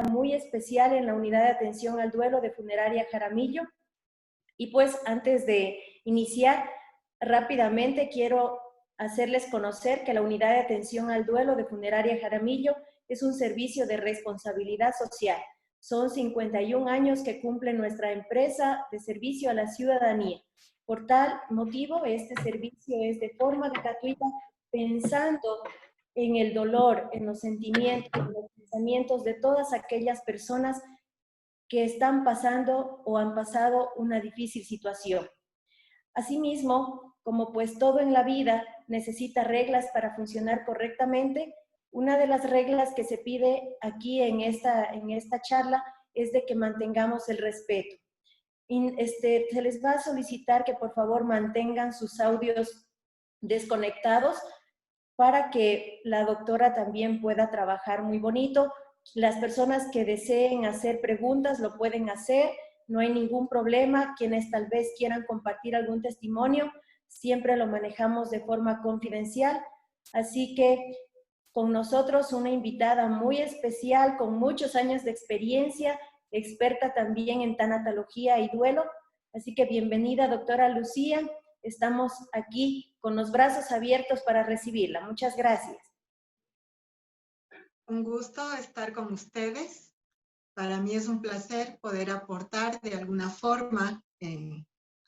muy especial en la unidad de atención al duelo de Funeraria Jaramillo. Y pues antes de iniciar, rápidamente quiero hacerles conocer que la unidad de atención al duelo de Funeraria Jaramillo es un servicio de responsabilidad social. Son 51 años que cumple nuestra empresa de servicio a la ciudadanía. Por tal motivo, este servicio es de forma gratuita, pensando en el dolor, en los sentimientos, en los pensamientos de todas aquellas personas que están pasando o han pasado una difícil situación. Asimismo, como pues todo en la vida necesita reglas para funcionar correctamente, una de las reglas que se pide aquí en esta charla es de que mantengamos el respeto. Se les va a solicitar que por favor mantengan sus audios desconectados para que la doctora también pueda trabajar muy bonito. Las personas que deseen hacer preguntas lo pueden hacer, no hay ningún problema. Quienes tal vez quieran compartir algún testimonio, siempre lo manejamos de forma confidencial. Así que con nosotros una invitada muy especial, con muchos años de experiencia, experta también en tanatología y duelo. Así que bienvenida, doctora Lucía. Estamos aquí con los brazos abiertos para recibirla. Muchas gracias. Un gusto estar con ustedes. Para mí es un placer poder aportar de alguna forma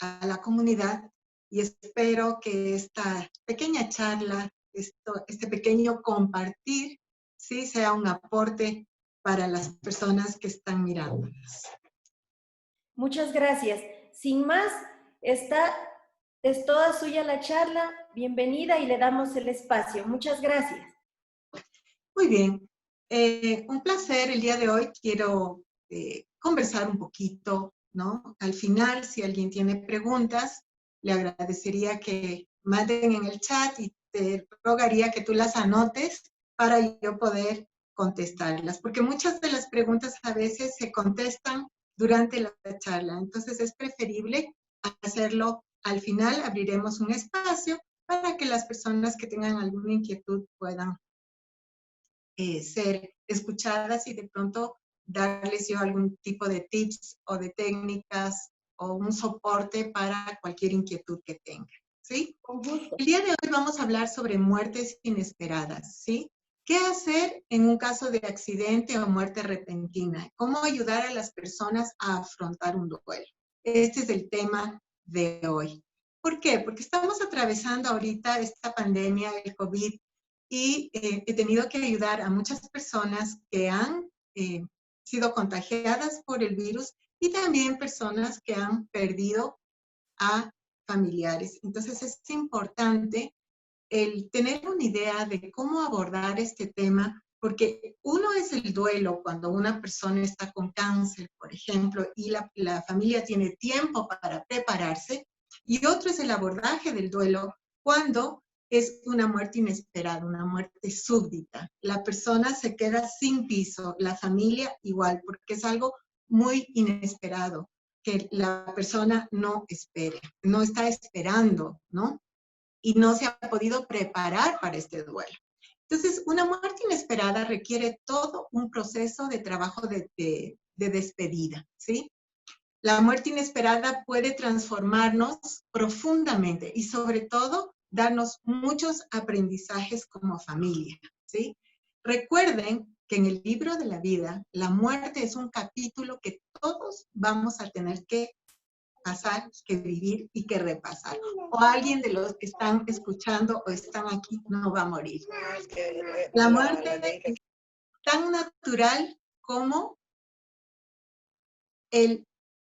a la comunidad y espero que esta pequeña charla, este pequeño compartir, sí sea un aporte para las personas que están mirándonos. Muchas gracias. Sin más, es toda suya la charla. Bienvenida y le damos el espacio. Muchas gracias. Muy bien. Un placer. El día de hoy quiero conversar un poquito, ¿no? Al final, si alguien tiene preguntas, le agradecería que manden en el chat y te rogaría que tú las anotes para yo poder contestarlas, porque muchas de las preguntas a veces se contestan durante la charla. Entonces es preferible hacerlo al final. Abriremos un espacio para que las personas que tengan alguna inquietud puedan ser escuchadas y de pronto darles yo algún tipo de tips o de técnicas o un soporte para cualquier inquietud que tengan, ¿sí? Con gusto. El día de hoy vamos a hablar sobre muertes inesperadas, ¿sí? ¿Qué hacer en un caso de accidente o muerte repentina? ¿Cómo ayudar a las personas a afrontar un duelo? Este es el tema de hoy. ¿Por qué? Porque estamos atravesando ahorita esta pandemia, el COVID, y he tenido que ayudar a muchas personas que han sido contagiadas por el virus y también personas que han perdido a familiares. Entonces es importante el tener una idea de cómo abordar este tema, porque uno es el duelo cuando una persona está con cáncer, por ejemplo, y la familia tiene tiempo para prepararse, y otro es el abordaje del duelo cuando es una muerte inesperada, una muerte súbdita. La persona se queda sin piso, la familia igual, porque es algo muy inesperado, que la persona no espere, no está esperando, ¿no? Y no se ha podido preparar para este duelo. Entonces, una muerte inesperada requiere todo un proceso de trabajo de despedida, ¿sí? La muerte inesperada puede transformarnos profundamente y sobre todo darnos muchos aprendizajes como familia, ¿sí? Recuerden que en el libro de la vida, la muerte es un capítulo que todos vamos a tener que pasar, que vivir y que repasar. O alguien de los que están escuchando o están aquí no va a morir. La muerte es tan natural como el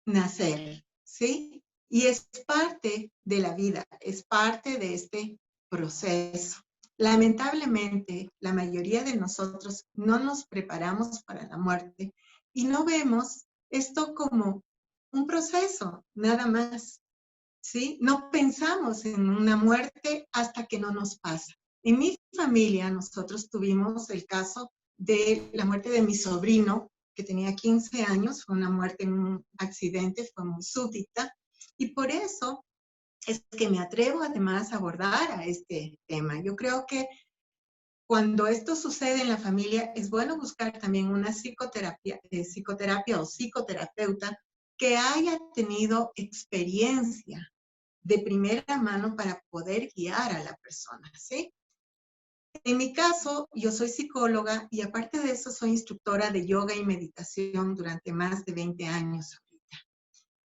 nacer, ¿sí? Y es parte de la vida, es parte de este proceso. Lamentablemente, la mayoría de nosotros no nos preparamos para la muerte y no vemos esto como un proceso, nada más, ¿sí? No pensamos en una muerte hasta que no nos pasa. En mi familia, nosotros tuvimos el caso de la muerte de mi sobrino, que tenía 15 años, fue una muerte en un accidente, fue muy súbita, y por eso es que me atrevo además a abordar a este tema. Yo creo que cuando esto sucede en la familia, es bueno buscar también una psicoterapia o psicoterapeuta que haya tenido experiencia de primera mano para poder guiar a la persona, ¿sí? En mi caso, yo soy psicóloga y aparte de eso soy instructora de yoga y meditación durante más de 20 años ahorita.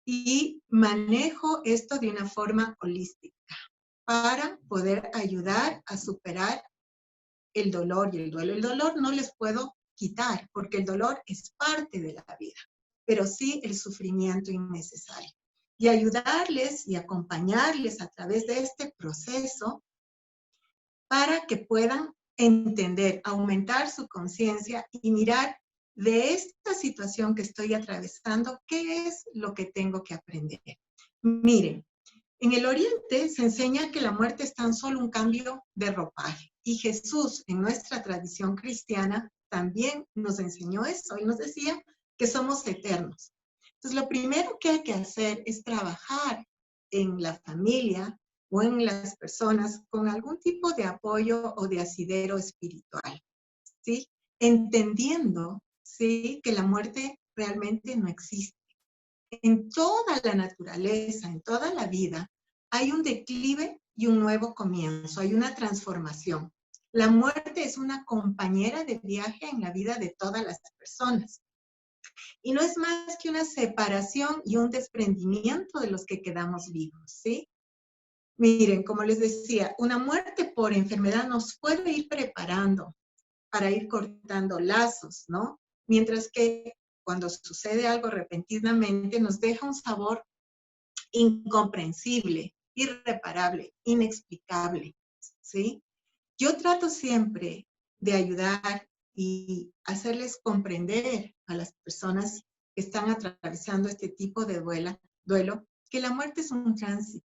Y manejo esto de una forma holística para poder ayudar a superar el dolor y el duelo. El dolor no les puedo quitar porque el dolor es parte de la vida, pero sí el sufrimiento innecesario. Y ayudarles y acompañarles a través de este proceso para que puedan entender, aumentar su conciencia y mirar de esta situación que estoy atravesando, ¿qué es lo que tengo que aprender? Miren, en el Oriente se enseña que la muerte es tan solo un cambio de ropaje. Y Jesús, en nuestra tradición cristiana, también nos enseñó eso y nos decía que somos eternos. Entonces, lo primero que hay que hacer es trabajar en la familia o en las personas con algún tipo de apoyo o de asidero espiritual, ¿sí? Entendiendo, ¿sí?, que la muerte realmente no existe. En toda la naturaleza, en toda la vida, hay un declive y un nuevo comienzo, hay una transformación. La muerte es una compañera de viaje en la vida de todas las personas. Y no es más que una separación y un desprendimiento de los que quedamos vivos, ¿sí? Miren, como les decía, una muerte por enfermedad nos puede ir preparando para ir cortando lazos, ¿no? Mientras que cuando sucede algo repentinamente nos deja un sabor incomprensible, irreparable, inexplicable, ¿sí? Yo trato siempre de ayudar y hacerles comprender a las personas que están atravesando este tipo de duelo, que la muerte es un tránsito,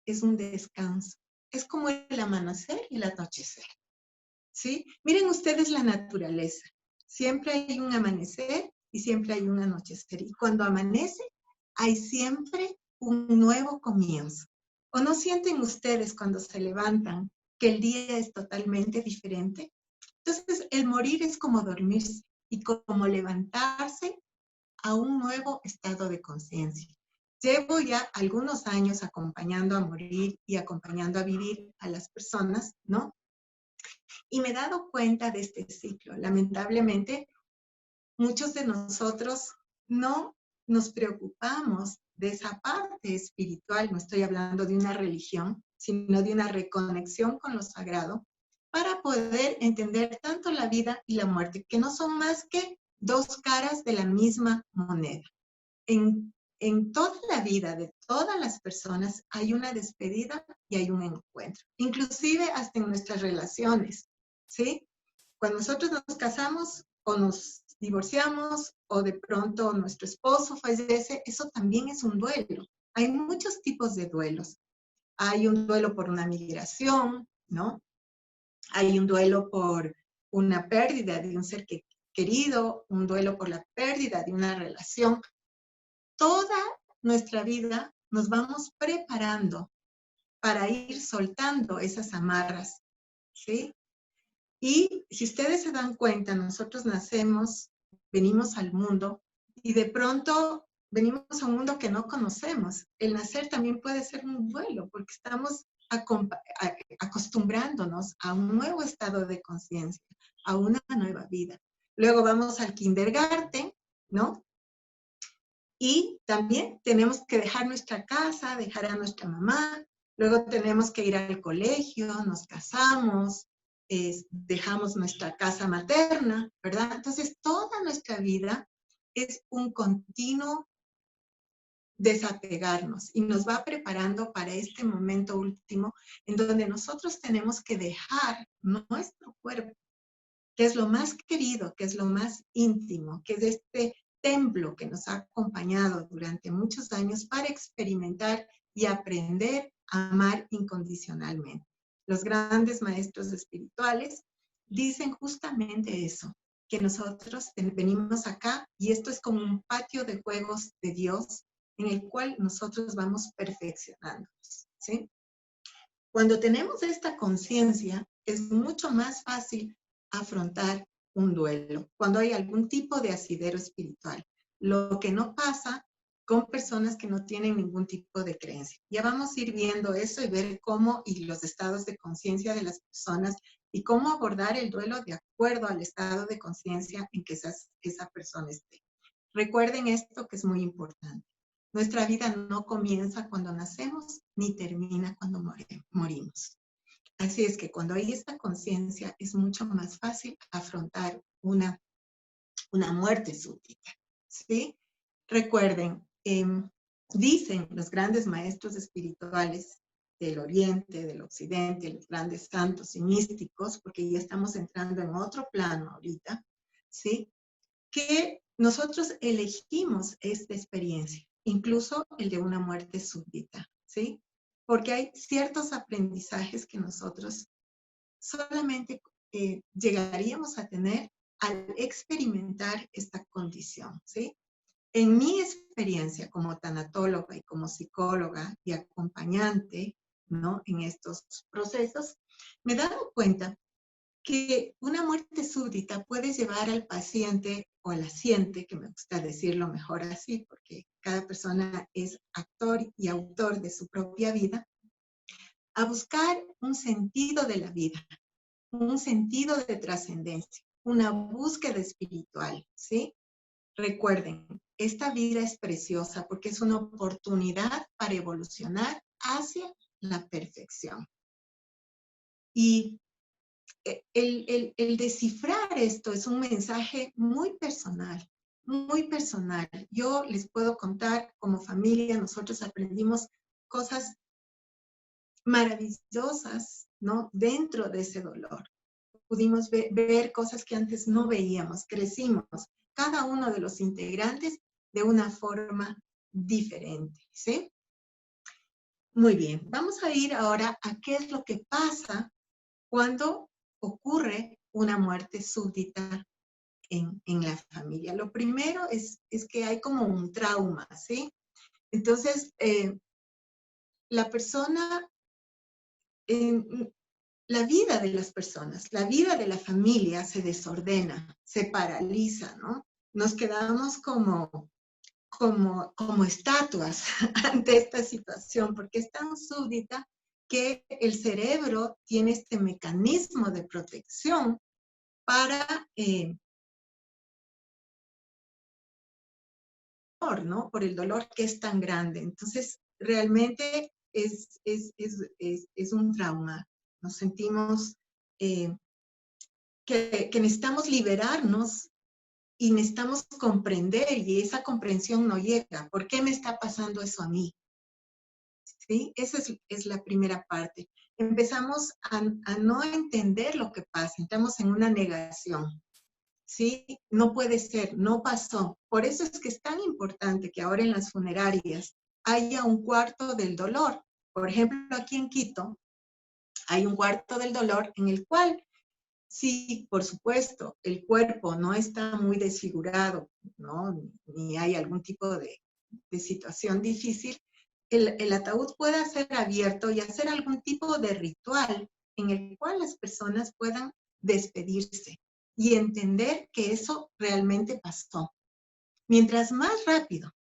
es un descanso, es como el amanecer y el anochecer, ¿sí? Miren ustedes la naturaleza, siempre hay un amanecer y siempre hay un anochecer, y cuando amanece hay siempre un nuevo comienzo. ¿O no sienten ustedes cuando se levantan que el día es totalmente diferente? Entonces, el morir es como dormirse y como levantarse a un nuevo estado de conciencia. Llevo ya algunos años acompañando a morir y acompañando a vivir a las personas, ¿no? Y me he dado cuenta de este ciclo. Lamentablemente, muchos de nosotros no nos preocupamos de esa parte espiritual, no estoy hablando de una religión, sino de una reconexión con lo sagrado, para poder entender tanto la vida y la muerte, que no son más que dos caras de la misma moneda. En toda la vida de todas las personas hay una despedida y hay un encuentro, inclusive hasta en nuestras relaciones, ¿sí? Cuando nosotros nos casamos o nos divorciamos o de pronto nuestro esposo fallece, eso también es un duelo. Hay muchos tipos de duelos. Hay un duelo por una migración, ¿no? Hay un duelo por una pérdida de un ser querido, un duelo por la pérdida de una relación. Toda nuestra vida nos vamos preparando para ir soltando esas amarras, ¿sí? Y si ustedes se dan cuenta, nosotros nacemos, venimos al mundo y de pronto venimos a un mundo que no conocemos. El nacer también puede ser un duelo porque estamos acostumbrándonos a un nuevo estado de conciencia, a una nueva vida. Luego vamos al kindergarten, ¿no? Y también tenemos que dejar nuestra casa, dejar a nuestra mamá, luego tenemos que ir al colegio, nos casamos, dejamos nuestra casa materna, ¿verdad? Entonces, toda nuestra vida es un continuo desapegarnos y nos va preparando para este momento último en donde nosotros tenemos que dejar nuestro cuerpo, que es lo más querido, que es lo más íntimo, que es este templo que nos ha acompañado durante muchos años para experimentar y aprender a amar incondicionalmente. Los grandes maestros espirituales dicen justamente eso, que nosotros venimos acá y esto es como un patio de juegos de Dios en el cual nosotros vamos perfeccionándonos, ¿sí? Cuando tenemos esta conciencia, es mucho más fácil afrontar un duelo cuando hay algún tipo de asidero espiritual. Lo que no pasa con personas que no tienen ningún tipo de creencia. Ya vamos a ir viendo eso y ver cómo y los estados de conciencia de las personas y cómo abordar el duelo de acuerdo al estado de conciencia en que esa persona esté. Recuerden esto que es muy importante. Nuestra vida no comienza cuando nacemos ni termina cuando morimos. Así es que cuando hay esta conciencia es mucho más fácil afrontar una muerte súbita, ¿sí? Recuerden, dicen los grandes maestros espirituales del Oriente, del Occidente, los grandes santos y místicos, porque ya estamos entrando en otro plano ahorita, ¿sí? Que nosotros elegimos esta experiencia, incluso el de una muerte súbita, ¿sí? Porque hay ciertos aprendizajes que nosotros solamente llegaríamos a tener al experimentar esta condición, ¿sí? En mi experiencia como tanatóloga y como psicóloga y acompañante, ¿no? En estos procesos, me he dado cuenta que una muerte súbita puede llevar al paciente o al paciente, que me gusta decirlo mejor así, porque cada persona es actor y autor de su propia vida, a buscar un sentido de la vida, un sentido de trascendencia, una búsqueda espiritual, ¿sí? Recuerden, esta vida es preciosa porque es una oportunidad para evolucionar hacia la perfección. Y el descifrar esto es un mensaje muy personal, muy personal. Yo les puedo contar, como familia, nosotros aprendimos cosas maravillosas, ¿no? Dentro de ese dolor. Pudimos ver cosas que antes no veíamos, crecimos, cada uno de los integrantes de una forma diferente, ¿sí? Muy bien, vamos a ir ahora a qué es lo que pasa cuando ocurre una muerte súbita en la familia. Lo primero es que hay como un trauma, ¿sí? Entonces, la persona, la vida de las personas, la vida de la familia se desordena, se paraliza, ¿no? Nos quedamos como estatuas ante esta situación, porque es tan súbita que el cerebro tiene este mecanismo de protección para, ¿no? Por el dolor que es tan grande. Entonces, realmente es un trauma. Nos sentimos que necesitamos liberarnos y necesitamos comprender, y esa comprensión no llega. ¿Por qué me está pasando eso a mí? ¿Sí? Esa es la primera parte. Empezamos a no entender lo que pasa, entramos en una negación. ¿Sí? No puede ser, no pasó. Por eso es que es tan importante que ahora en las funerarias haya un cuarto del dolor. Por ejemplo, aquí en Quito hay un cuarto del dolor en el cual, sí, por supuesto, el cuerpo no está muy desfigurado, ¿no? Ni hay algún tipo de situación difícil, el ataúd pueda ser abierto y hacer algún tipo de ritual en el cual las personas puedan despedirse y entender que eso realmente pasó. Mientras más rápido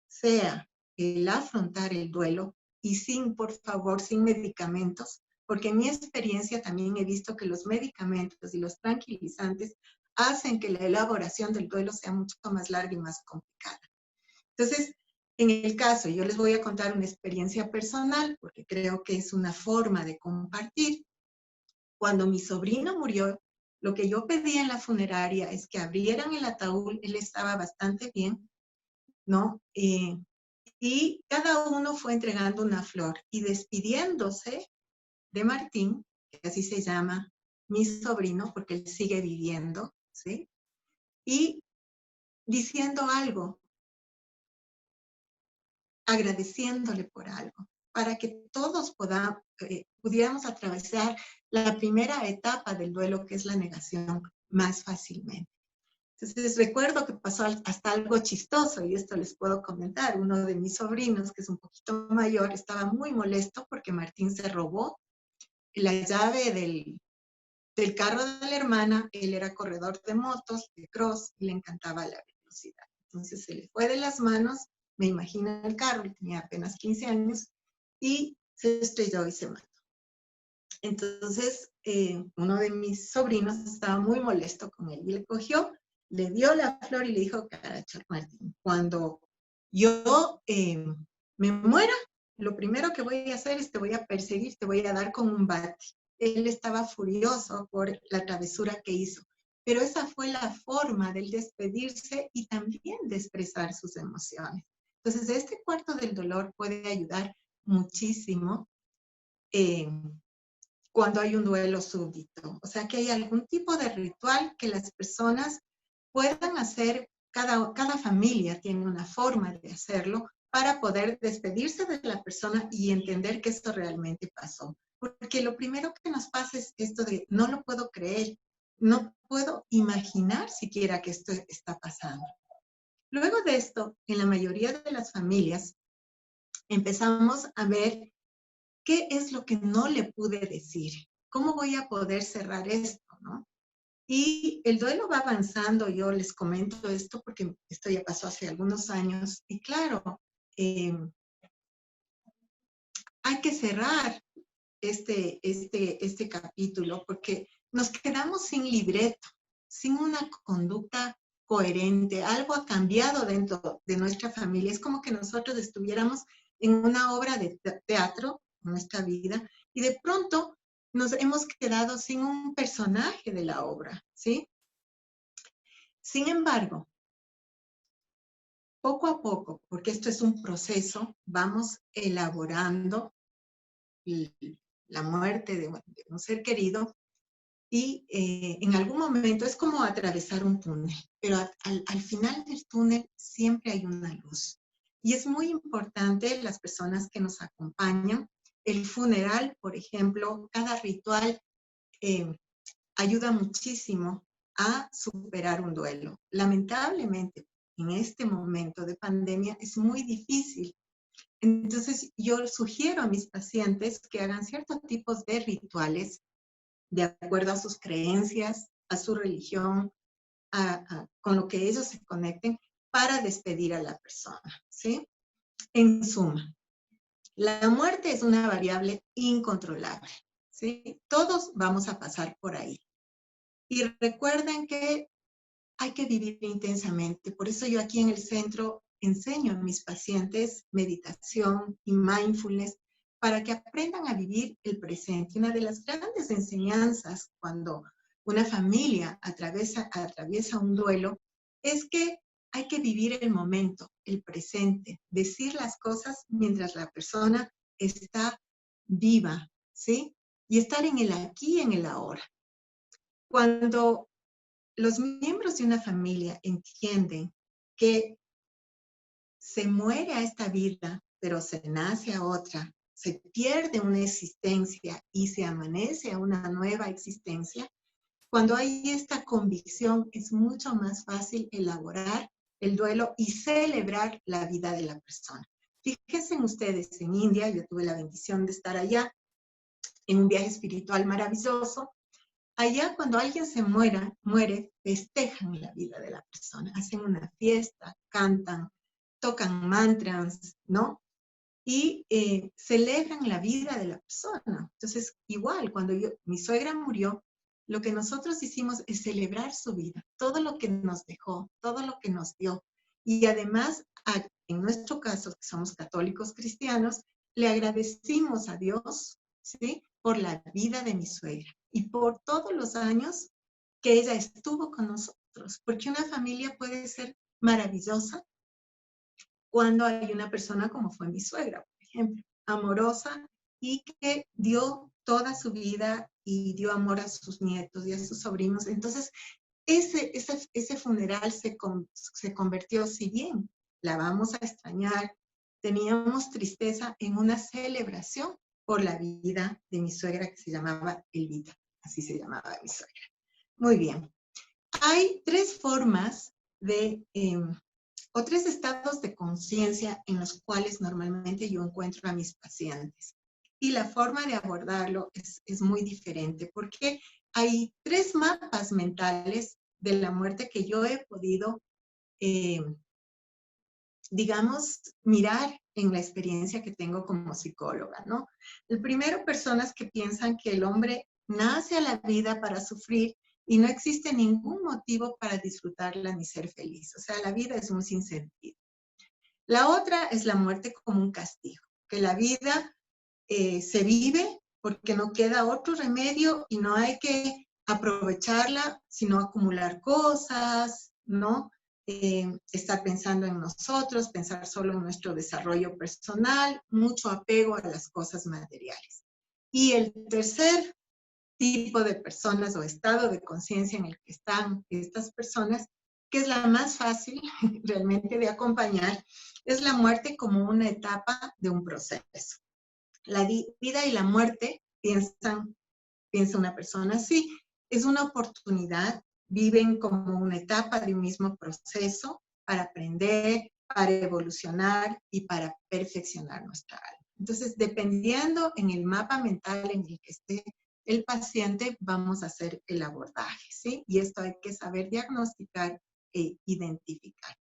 sea el afrontar el duelo y sin, por favor, sin medicamentos, porque en mi experiencia también he visto que los medicamentos y los tranquilizantes hacen que la elaboración del duelo sea mucho más larga y más complicada. Entonces, en el caso, yo les voy a contar una experiencia personal, porque creo que es una forma de compartir. Cuando mi sobrino murió, lo que yo pedí en la funeraria es que abrieran el ataúd, él estaba bastante bien, ¿no? Y cada uno fue entregando una flor y despidiéndose de Martín, que así se llama mi sobrino, porque él sigue viviendo, ¿sí? Y diciendo algo, agradeciéndole por algo, para que todos pudiéramos atravesar la primera etapa del duelo, que es la negación, más fácilmente. Entonces recuerdo que pasó hasta algo chistoso, y esto les puedo comentar. Uno de mis sobrinos, que es un poquito mayor, estaba muy molesto porque Martín se robó la llave del carro de la hermana. Él era corredor de motos, de cross, y le encantaba la velocidad. Entonces se le fue de las manos, me imagino el carro, él tenía apenas 15 años, y se estrelló y se mató. Entonces, uno de mis sobrinos estaba muy molesto con él y le cogió, le dio la flor y le dijo: Caracha, Martín, cuando yo me muera, lo primero que voy a hacer es te voy a perseguir, te voy a dar con un bate. Él estaba furioso por la travesura que hizo, pero esa fue la forma de él despedirse y también de expresar sus emociones. Entonces, este cuarto del dolor puede ayudar muchísimo cuando hay un duelo súbito. O sea, que hay algún tipo de ritual que las personas puedan hacer. Cada familia tiene una forma de hacerlo para poder despedirse de la persona y entender que esto realmente pasó. Porque lo primero que nos pasa es esto de: no lo puedo creer, no puedo imaginar siquiera que esto está pasando. Luego de esto, en la mayoría de las familias, empezamos a ver qué es lo que no le pude decir, cómo voy a poder cerrar esto, ¿no? Y el duelo va avanzando. Yo les comento esto porque esto ya pasó hace algunos años. Y claro, hay que cerrar este capítulo porque nos quedamos sin libreto, sin una conducta coherente. Algo ha cambiado dentro de nuestra familia. Es como que nosotros estuviéramos en una obra de teatro, en nuestra vida, y de pronto nos hemos quedado sin un personaje de la obra, ¿sí? Sin embargo, poco a poco, porque esto es un proceso, vamos elaborando la muerte de un ser querido, y en algún momento es como atravesar un túnel, pero al final del túnel siempre hay una luz. Y es muy importante las personas que nos acompañan. El funeral, por ejemplo, cada ritual ayuda muchísimo a superar un duelo. Lamentablemente, en este momento de pandemia es muy difícil. Entonces, yo sugiero a mis pacientes que hagan ciertos tipos de rituales de acuerdo a sus creencias, a su religión, con lo que ellos se conecten para despedir a la persona, ¿sí? En suma, la muerte es una variable incontrolable, ¿sí? Todos vamos a pasar por ahí. Y recuerden que hay que vivir intensamente. Por eso yo aquí en el centro enseño a mis pacientes meditación y mindfulness para que aprendan a vivir el presente. Una de las grandes enseñanzas cuando una familia atraviesa un duelo es que hay que vivir el momento, el presente, decir las cosas mientras la persona está viva, ¿sí? Y estar en el aquí y en el ahora. Cuando los miembros de una familia entienden que se muere a esta vida, pero se nace a otra, se pierde una existencia y se amanece a una nueva existencia, cuando hay esta convicción es mucho más fácil elaborar el duelo y celebrar la vida de la persona. Fíjense ustedes, en India, yo tuve la bendición de estar allá en un viaje espiritual maravilloso. Allá cuando alguien se muere, festejan la vida de la persona, hacen una fiesta, cantan, tocan mantras, ¿no? Y celebran la vida de la persona. Entonces, igual, cuando mi suegra murió, lo que nosotros hicimos es celebrar su vida, todo lo que nos dejó, todo lo que nos dio. Y además, en nuestro caso, que somos católicos cristianos, le agradecimos a Dios, ¿sí?, por la vida de mi suegra y por todos los años que ella estuvo con nosotros, porque una familia puede ser maravillosa cuando hay una persona como fue mi suegra, por ejemplo, amorosa y que dio toda su vida y dio amor a sus nietos y a sus sobrinos. Entonces, ese funeral se convirtió, si bien la vamos a extrañar, teníamos tristeza, en una celebración por la vida de mi suegra que se llamaba Elvita, así se llamaba mi suegra. Muy bien. Hay tres formas o tres estados de conciencia en los cuales normalmente yo encuentro a mis pacientes. Y la forma de abordarlo es muy diferente, porque hay 3 mapas mentales de la muerte que yo he podido, digamos, mirar en la experiencia que tengo como psicóloga, ¿no? El primero, personas que piensan que el hombre nace a la vida para sufrir y no existe ningún motivo para disfrutarla ni ser feliz. O sea, la vida es un sinsentido. La otra es la muerte como un castigo, que la vida se vive porque no queda otro remedio y no hay que aprovecharla, sino acumular cosas, ¿no? Estar pensando en nosotros, pensar solo en nuestro desarrollo personal, mucho apego a las cosas materiales. Y el tercer tipo de personas o estado de conciencia en el que están estas personas, que es la más fácil realmente de acompañar, es la muerte como una etapa de un proceso. La vida y la muerte, piensa una persona así, es una oportunidad, viven como una etapa de un mismo proceso para aprender, para evolucionar y para perfeccionar nuestra alma. Entonces, dependiendo en el mapa mental en el que esté el paciente, vamos a hacer el abordaje, ¿sí? Y esto hay que saber diagnosticar e identificar.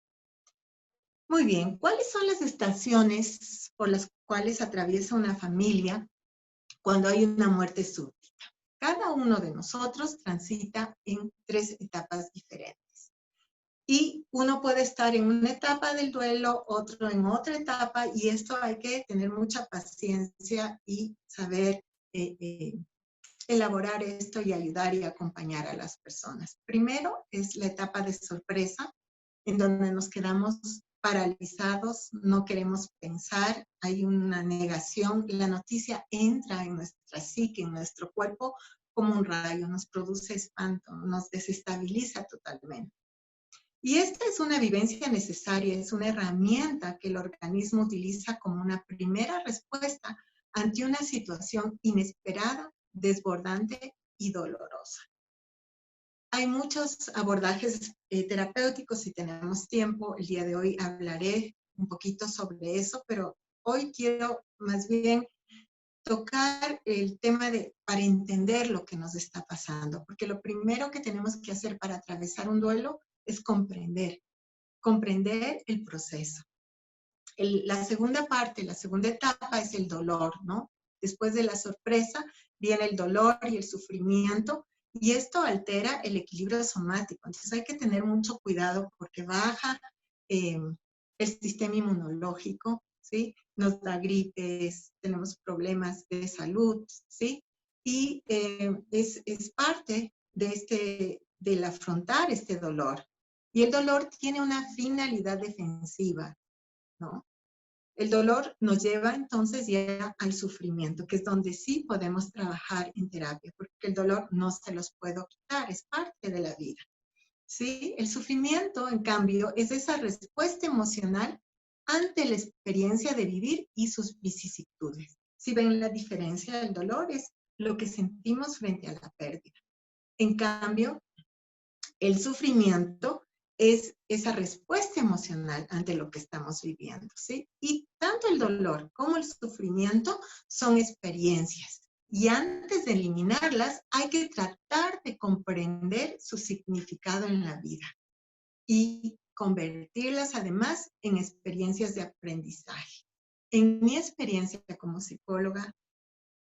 Muy bien, ¿cuáles son las estaciones por las cuales atraviesa una familia cuando hay una muerte súbita? Cada uno de nosotros transita en 3 etapas diferentes. Y uno puede estar en una etapa del duelo, otro en otra etapa, y esto hay que tener mucha paciencia y saber elaborar esto y ayudar y acompañar a las personas. Primero es la etapa de sorpresa, en donde nos quedamos paralizados, no queremos pensar, hay una negación, la noticia entra en nuestra psique, en nuestro cuerpo, como un rayo, nos produce espanto, nos desestabiliza totalmente. Y esta es una vivencia necesaria, es una herramienta que el organismo utiliza como una primera respuesta ante una situación inesperada, desbordante y dolorosa. Hay muchos abordajes terapéuticos, si tenemos tiempo. El día de hoy hablaré un poquito sobre eso, pero hoy quiero más bien tocar el tema para entender lo que nos está pasando, porque lo primero que tenemos que hacer para atravesar un duelo es comprender el proceso. La segunda parte, la segunda etapa es el dolor, ¿no? Después de la sorpresa viene el dolor y el sufrimiento, y esto altera el equilibrio somático. Entonces hay que tener mucho cuidado porque baja el sistema inmunológico, ¿sí? Nos da gripes, tenemos problemas de salud, ¿sí? Y es parte del afrontar este dolor. Y el dolor tiene una finalidad defensiva, ¿no? El dolor nos lleva entonces ya al sufrimiento, que es donde sí podemos trabajar en terapia, porque el dolor no se los puedo quitar, es parte de la vida. ¿Sí? El sufrimiento, en cambio, es esa respuesta emocional ante la experiencia de vivir y sus vicisitudes. Si ven la diferencia, el dolor es lo que sentimos frente a la pérdida. En cambio, el sufrimiento es esa respuesta emocional ante lo que estamos viviendo, ¿sí? Y tanto el dolor como el sufrimiento son experiencias. Y antes de eliminarlas, hay que tratar de comprender su significado en la vida y convertirlas además en experiencias de aprendizaje. En mi experiencia como psicóloga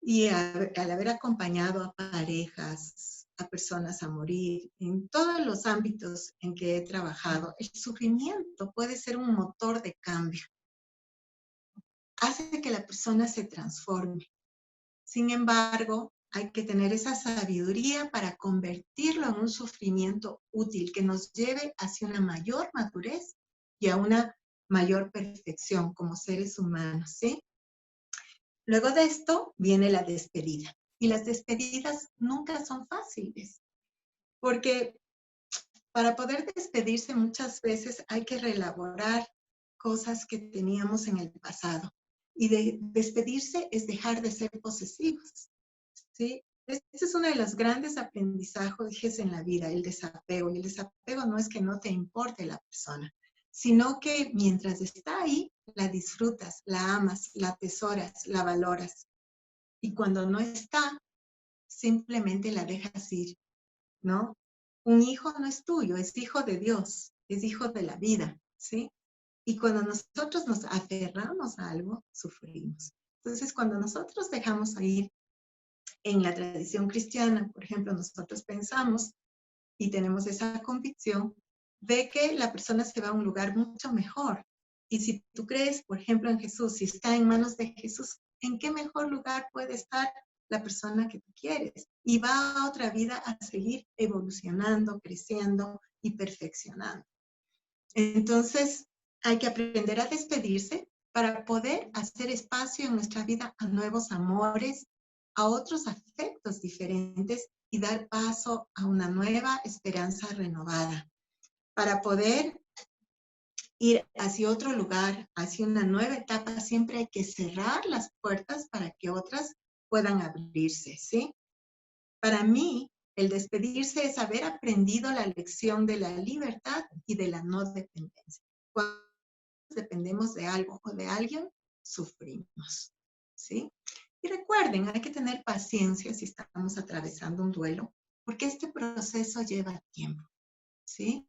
y al haber acompañado a parejas, a personas a morir, en todos los ámbitos en que he trabajado, el sufrimiento puede ser un motor de cambio. Hace que la persona se transforme. Sin embargo, hay que tener esa sabiduría para convertirlo en un sufrimiento útil que nos lleve hacia una mayor madurez y a una mayor perfección como seres humanos, ¿sí? Luego de esto viene la despedida. Y las despedidas nunca son fáciles, porque para poder despedirse muchas veces hay que reelaborar cosas que teníamos en el pasado. Y despedirse es dejar de ser posesivos, ¿sí? Este es uno de los grandes aprendizajes en la vida, el desapego. Y el desapego no es que no te importe la persona, sino que mientras está ahí, la disfrutas, la amas, la atesoras, la valoras. Y cuando no está, simplemente la dejas ir, ¿no? Un hijo no es tuyo, es hijo de Dios, es hijo de la vida, ¿sí? Y cuando nosotros nos aferramos a algo, sufrimos. Entonces, cuando nosotros dejamos ir en la tradición cristiana, por ejemplo, nosotros pensamos y tenemos esa convicción de que la persona se va a un lugar mucho mejor. Y si tú crees, por ejemplo, en Jesús, si está en manos de Jesús, ¿en qué mejor lugar puede estar la persona que tú quieres? Y va a otra vida a seguir evolucionando, creciendo y perfeccionando. Entonces, hay que aprender a despedirse para poder hacer espacio en nuestra vida a nuevos amores, a otros afectos diferentes y dar paso a una nueva esperanza renovada. Para poder ir hacia otro lugar, hacia una nueva etapa, siempre hay que cerrar las puertas para que otras puedan abrirse, ¿sí? Para mí, el despedirse es haber aprendido la lección de la libertad y de la no dependencia. Cuando dependemos de algo o de alguien, sufrimos, ¿sí? Y recuerden, hay que tener paciencia si estamos atravesando un duelo, porque este proceso lleva tiempo, ¿sí?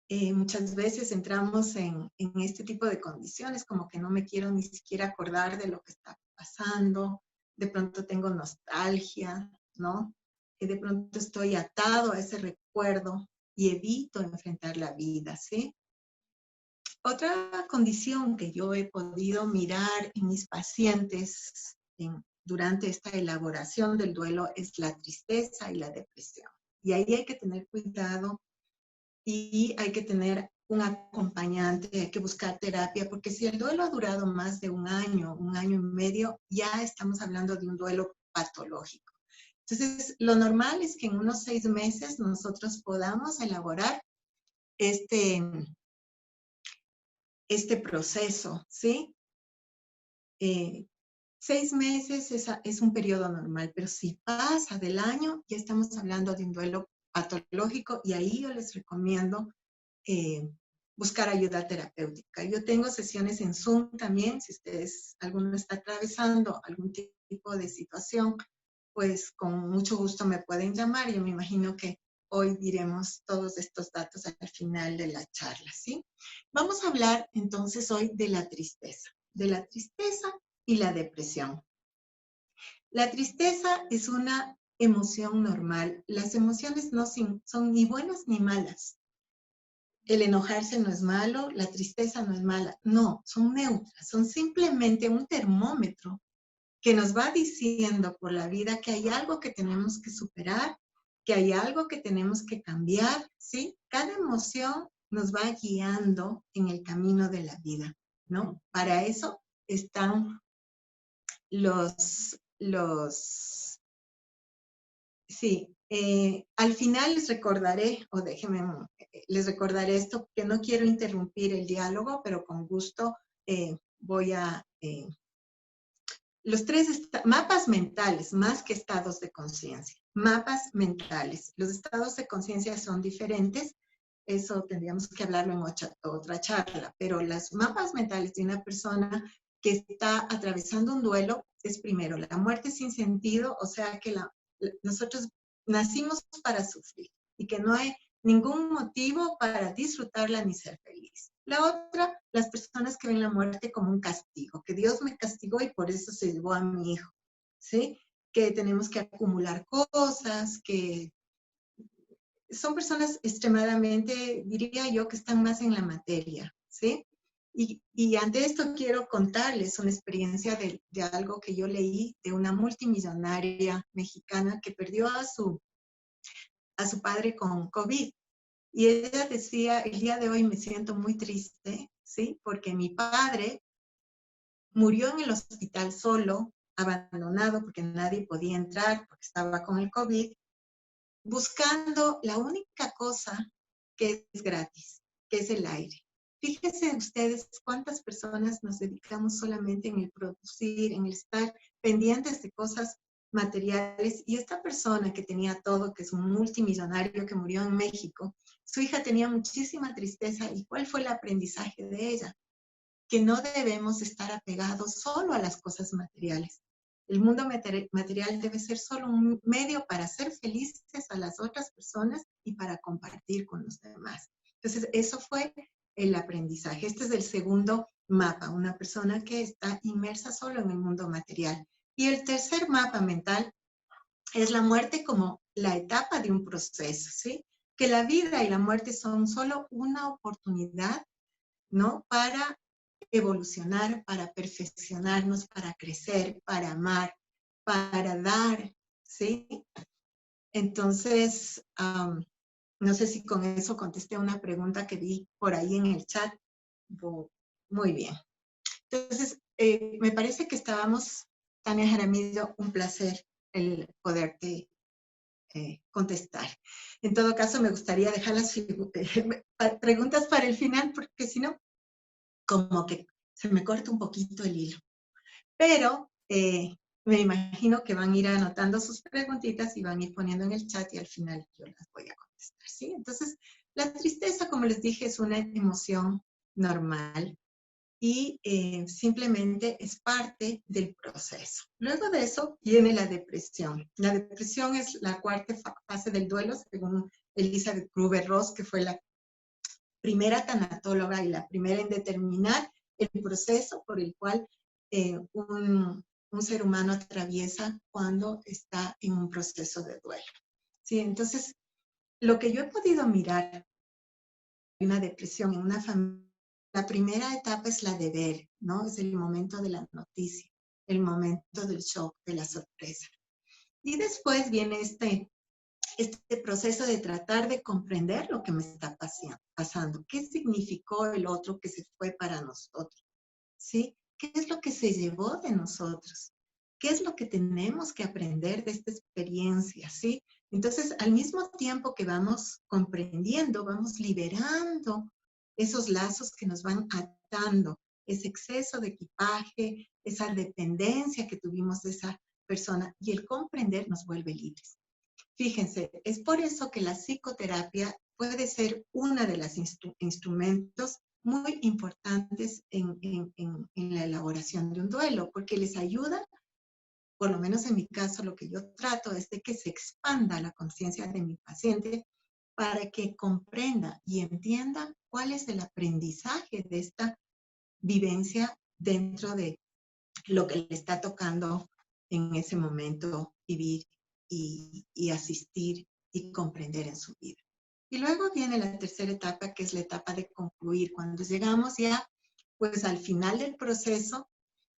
Muchas veces entramos en este tipo de condiciones, como que no me quiero ni siquiera acordar de lo que está pasando, de pronto tengo nostalgia, ¿no? De pronto estoy atado a ese recuerdo y evito enfrentar la vida, ¿sí? Otra condición que yo he podido mirar en mis pacientes durante esta elaboración del duelo es la tristeza y la depresión. Y ahí hay que tener cuidado y hay que tener un acompañante, hay que buscar terapia, porque si el duelo ha durado más de un año y medio, ya estamos hablando de un duelo patológico. Entonces, lo normal es que en unos 6 meses nosotros podamos elaborar este proceso, ¿sí? 6 meses es un periodo normal, pero si pasa del año, ya estamos hablando de un duelo patológico y ahí yo les recomiendo buscar ayuda terapéutica. Yo tengo sesiones en Zoom también, si ustedes, alguno está atravesando algún tipo de situación, pues con mucho gusto me pueden llamar. Yo me imagino que hoy diremos todos estos datos al final de la charla, ¿sí? Vamos a hablar entonces hoy de la tristeza y la depresión. La tristeza es una emoción normal. Las emociones no son ni buenas ni malas. El enojarse no es malo, la tristeza no es mala. No, son neutras, son simplemente un termómetro que nos va diciendo por la vida que hay algo que tenemos que superar, que hay algo que tenemos que cambiar, ¿sí? Cada emoción nos va guiando en el camino de la vida, ¿no? Para eso están sí, al final les recordaré, o déjenme, les recordaré esto, que no quiero interrumpir el diálogo, pero con gusto voy a... los 3 mapas mentales, más que estados de conciencia. Mapas mentales. Los estados de conciencia son diferentes, eso tendríamos que hablarlo en otra charla, pero los mapas mentales de una persona que está atravesando un duelo es primero la muerte sin sentido, o sea que nosotros nacimos para sufrir y que no hay ningún motivo para disfrutarla ni ser feliz. La otra, las personas que ven la muerte como un castigo, que Dios me castigó y por eso se llevó a mi hijo, ¿sí? Que tenemos que acumular cosas, que son personas extremadamente, diría yo, que están más en la materia, ¿sí? Y ante esto quiero contarles una experiencia de algo que yo leí de una multimillonaria mexicana que perdió a su padre con COVID. Y ella decía, el día de hoy me siento muy triste, ¿sí? Porque mi padre murió en el hospital solo, abandonado, porque nadie podía entrar, porque estaba con el COVID, buscando la única cosa que es gratis, que es el aire. Fíjense ustedes cuántas personas nos dedicamos solamente en el producir, en el estar pendientes de cosas materiales. Y esta persona que tenía todo, que es un multimillonario que murió en México, su hija tenía muchísima tristeza. ¿Y cuál fue el aprendizaje de ella? Que no debemos estar apegados solo a las cosas materiales, El mundo material debe ser solo un medio para hacer felices a las otras personas y para compartir con los demás. Entonces, eso fue el aprendizaje. Este es el segundo mapa, una persona que está inmersa solo en el mundo material. Y el tercer mapa mental es la muerte como la etapa de un proceso, ¿sí? Que la vida y la muerte son solo una oportunidad, ¿no? Para evolucionar, para perfeccionarnos, para crecer, para amar, para dar, ¿sí? Entonces, no sé si con eso contesté una pregunta que vi por ahí en el chat. Muy bien. Entonces, me parece que estábamos, Tania Jaramillo, un placer el poderte contestar. En todo caso, me gustaría dejar las preguntas para el final, porque si no, como que se me corta un poquito el hilo. Pero me imagino que van a ir anotando sus preguntitas y van a ir poniendo en el chat y al final yo las voy a contestar, ¿sí? Entonces, la tristeza, como les dije, es una emoción normal y simplemente es parte del proceso. Luego de eso viene la depresión. La depresión es la cuarta fase del duelo, según Elizabeth Gruber-Ross, que fue la primera tanatóloga y la primera en determinar el proceso por el cual un ser humano atraviesa cuando está en un proceso de duelo. ¿Sí? Entonces, lo que yo he podido mirar en una depresión en una familia, la primera etapa es la de ver, ¿no? Es el momento de la noticia, el momento del shock, de la sorpresa. Y después viene este proceso de tratar de comprender lo que me está pasando. ¿Qué significó el otro que se fue para nosotros? ¿Sí? ¿Qué es lo que se llevó de nosotros? ¿Qué es lo que tenemos que aprender de esta experiencia? ¿Sí? Entonces, al mismo tiempo que vamos comprendiendo, vamos liberando esos lazos que nos van atando, ese exceso de equipaje, esa dependencia que tuvimos de esa persona, y el comprender nos vuelve libres. Fíjense, es por eso que la psicoterapia puede ser uno de los instrumentos muy importantes en la elaboración de un duelo, porque les ayuda, por lo menos en mi caso, lo que yo trato es de que se expanda la conciencia de mi paciente para que comprenda y entienda cuál es el aprendizaje de esta vivencia dentro de lo que le está tocando en ese momento vivir y asistir y comprender en su vida. Y luego viene la tercera etapa, que es la etapa de concluir, cuando llegamos ya pues al final del proceso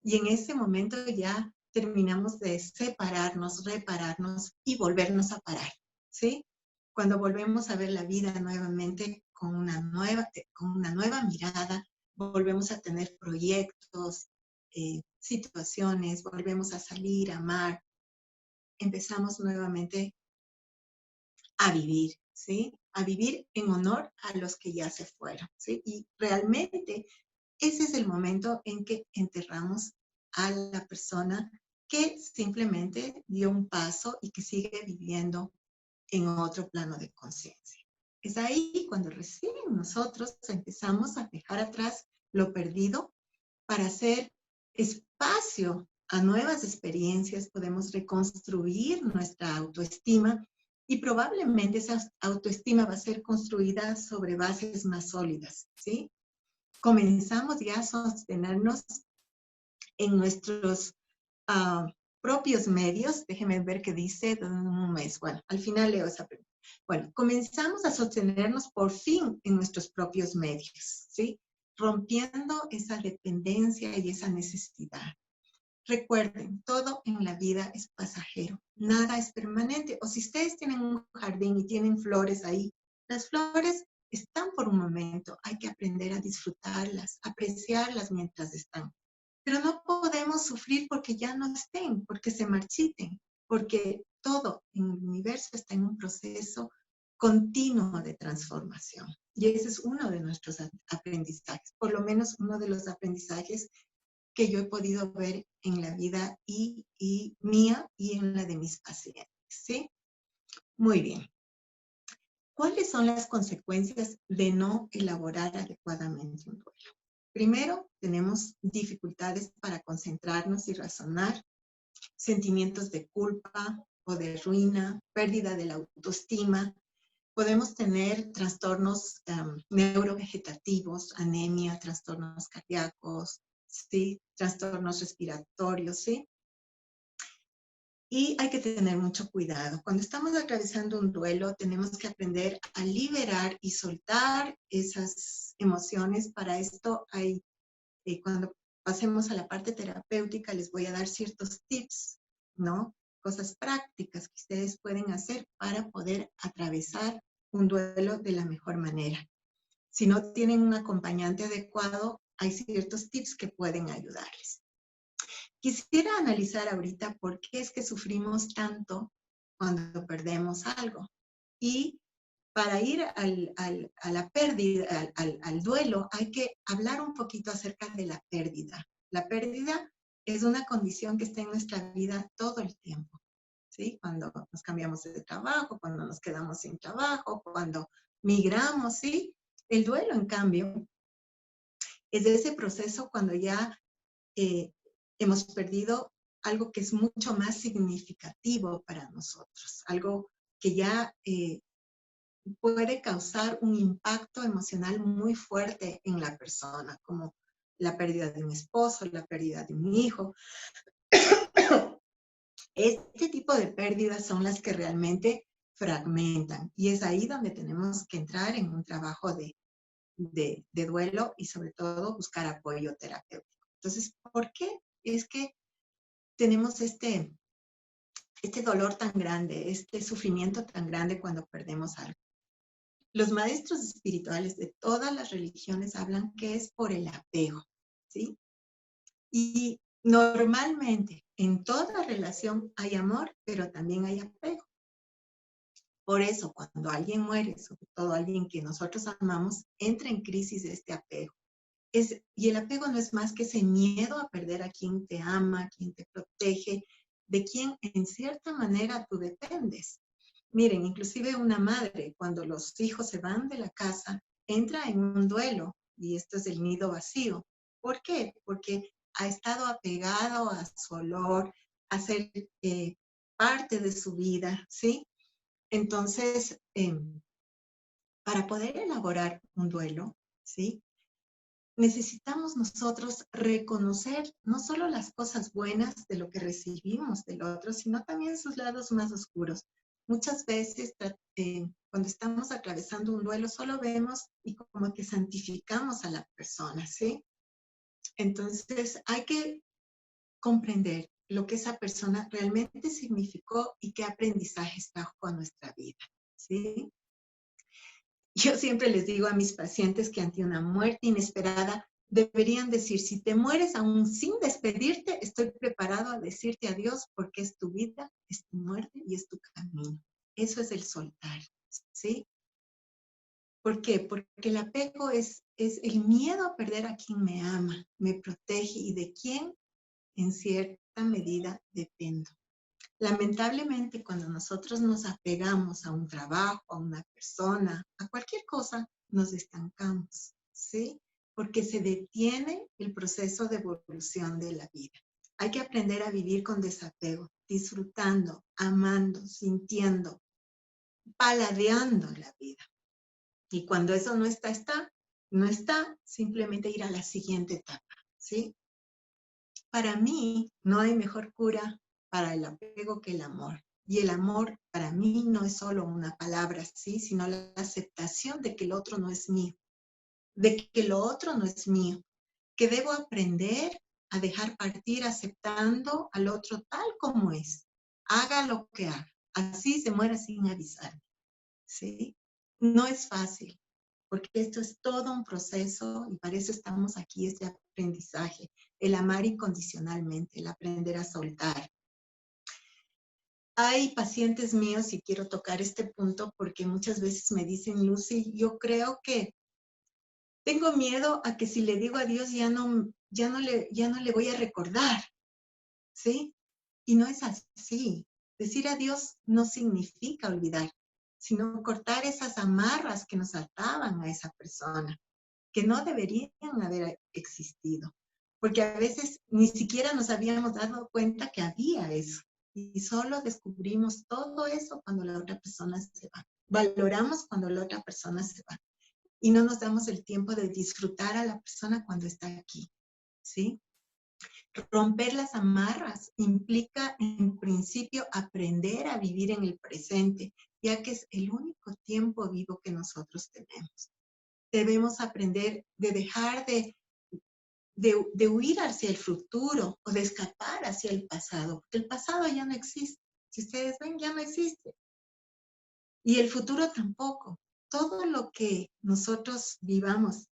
y en ese momento ya terminamos de separarnos, repararnos y volvernos a parar, ¿sí? Cuando volvemos a ver la vida nuevamente con una nueva mirada, volvemos a tener proyectos, situaciones, volvemos a salir, a amar, empezamos nuevamente a vivir, ¿sí? A vivir en honor a los que ya se fueron, ¿sí? Y realmente ese es el momento en que enterramos a la persona que simplemente dio un paso y que sigue viviendo en otro plano de conciencia. Es ahí cuando recién nosotros empezamos a dejar atrás lo perdido para hacer espacio a nuevas experiencias, podemos reconstruir nuestra autoestima y probablemente esa autoestima va a ser construida sobre bases más sólidas, ¿sí? Comenzamos ya a sostenernos en nuestros propios medios. Déjenme ver qué dice un mes. Bueno, al final leo esa pregunta. Bueno, comenzamos a sostenernos por fin en nuestros propios medios, ¿sí? Rompiendo esa dependencia y esa necesidad. Recuerden, todo en la vida es pasajero, nada es permanente. O si ustedes tienen un jardín y tienen flores ahí, las flores están por un momento, hay que aprender a disfrutarlas, apreciarlas mientras están. Pero no podemos sufrir porque ya no estén, porque se marchiten, porque todo en el universo está en un proceso continuo de transformación. Y ese es uno de nuestros aprendizajes, por lo menos uno de los aprendizajes que yo he podido ver en la vida y mía y en la de mis pacientes, ¿sí? Muy bien. ¿Cuáles son las consecuencias de no elaborar adecuadamente un duelo? Primero, tenemos dificultades para concentrarnos y razonar. sentimientos de culpa o de ruina, pérdida de la autoestima. Podemos tener trastornos neurovegetativos, anemia, trastornos cardíacos, ¿sí? Trastornos respiratorios, ¿sí? Y hay que tener mucho cuidado. Cuando estamos atravesando un duelo, tenemos que aprender a liberar y soltar esas emociones. Para esto hay, cuando pasemos a la parte terapéutica, les voy a dar ciertos tips, ¿no? Cosas prácticas que ustedes pueden hacer para poder atravesar un duelo de la mejor manera. Si no tienen un acompañante adecuado, hay ciertos tips que pueden ayudarles. Quisiera analizar ahorita por qué es que sufrimos tanto cuando perdemos algo. Y para ir a la pérdida, al duelo, hay que hablar un poquito acerca de la pérdida. La pérdida es una condición que está en nuestra vida todo el tiempo, ¿sí? Cuando nos cambiamos de trabajo, cuando nos quedamos sin trabajo, cuando migramos, ¿sí? El duelo, en cambio, es de ese proceso cuando ya hemos perdido algo que es mucho más significativo para nosotros, algo que ya puede causar un impacto emocional muy fuerte en la persona, como la pérdida de un esposo, la pérdida de un hijo. Este tipo de pérdidas son las que realmente fragmentan y es ahí donde tenemos que entrar en un trabajo de duelo y sobre todo buscar apoyo terapéutico. Entonces, ¿por qué es que tenemos este dolor tan grande, este sufrimiento tan grande cuando perdemos algo? Los maestros espirituales de todas las religiones hablan que es por el apego, ¿sí? Y normalmente en toda relación hay amor, pero también hay apego. Por eso, cuando alguien muere, sobre todo alguien que nosotros amamos, entra en crisis de este apego. Y el apego no es más que ese miedo a perder a quien te ama, a quien te protege, de quien en cierta manera tú dependes. Miren, inclusive una madre, cuando los hijos se van de la casa, entra en un duelo, y esto es el nido vacío. ¿Por qué? Porque ha estado apegado a su olor, a ser parte de su vida, ¿sí? Entonces, para poder elaborar un duelo, ¿sí? Necesitamos nosotros reconocer no solo las cosas buenas de lo que recibimos del otro, sino también sus lados más oscuros. Muchas veces, cuando estamos atravesando un duelo, solo vemos y como que santificamos a la persona, ¿sí? Entonces, hay que comprender lo que esa persona realmente significó y qué aprendizajes trajo a nuestra vida, ¿sí? Yo siempre les digo a mis pacientes que ante una muerte inesperada deberían decir, si te mueres aún sin despedirte, estoy preparado a decirte adiós porque es tu vida, es tu muerte y es tu camino. Eso es el soltar, ¿sí? ¿Por qué? Porque el apego es el miedo a perder a quien me ama, me protege y de quien en cierta medida dependo. Lamentablemente, cuando nosotros nos apegamos a un trabajo, a una persona, a cualquier cosa, nos estancamos, ¿sí? Porque se detiene el proceso de evolución de la vida. Hay que aprender a vivir con desapego, disfrutando, amando, sintiendo, paladeando la vida. Y cuando eso no está, no está, simplemente ir a la siguiente etapa, ¿sí? Para mí, no hay mejor cura para el apego que el amor. Y el amor para mí no es solo una palabra, ¿sí? Sino la aceptación de que el otro no es mío, de que lo otro no es mío, que debo aprender a dejar partir aceptando al otro tal como es, haga lo que haga, así se muera sin avisar, ¿sí? No es fácil, porque esto es todo un proceso y para eso estamos aquí, este aprendizaje, el amar incondicionalmente, el aprender a soltar. Hay pacientes míos, y quiero tocar este punto porque muchas veces me dicen, Lucy, yo creo que tengo miedo a que si le digo adiós ya no le voy a recordar, ¿sí? Y no es así. Decir adiós no significa olvidar, sino cortar esas amarras que nos ataban a esa persona, que no deberían haber existido. porque a veces ni siquiera nos habíamos dado cuenta que había eso. Y solo descubrimos todo eso cuando la otra persona se va. Valoramos cuando la otra persona se va. Y no nos damos el tiempo de disfrutar a la persona cuando está aquí, ¿sí? Romper las amarras implica, en principio, aprender a vivir en el presente, ya que es el único tiempo vivo que nosotros tenemos. Debemos aprender de dejar de huir hacia el futuro o de escapar hacia el pasado, porque el pasado ya no existe. Si ustedes ven, ya no existe. Y el futuro tampoco. Todo lo que nosotros vivamos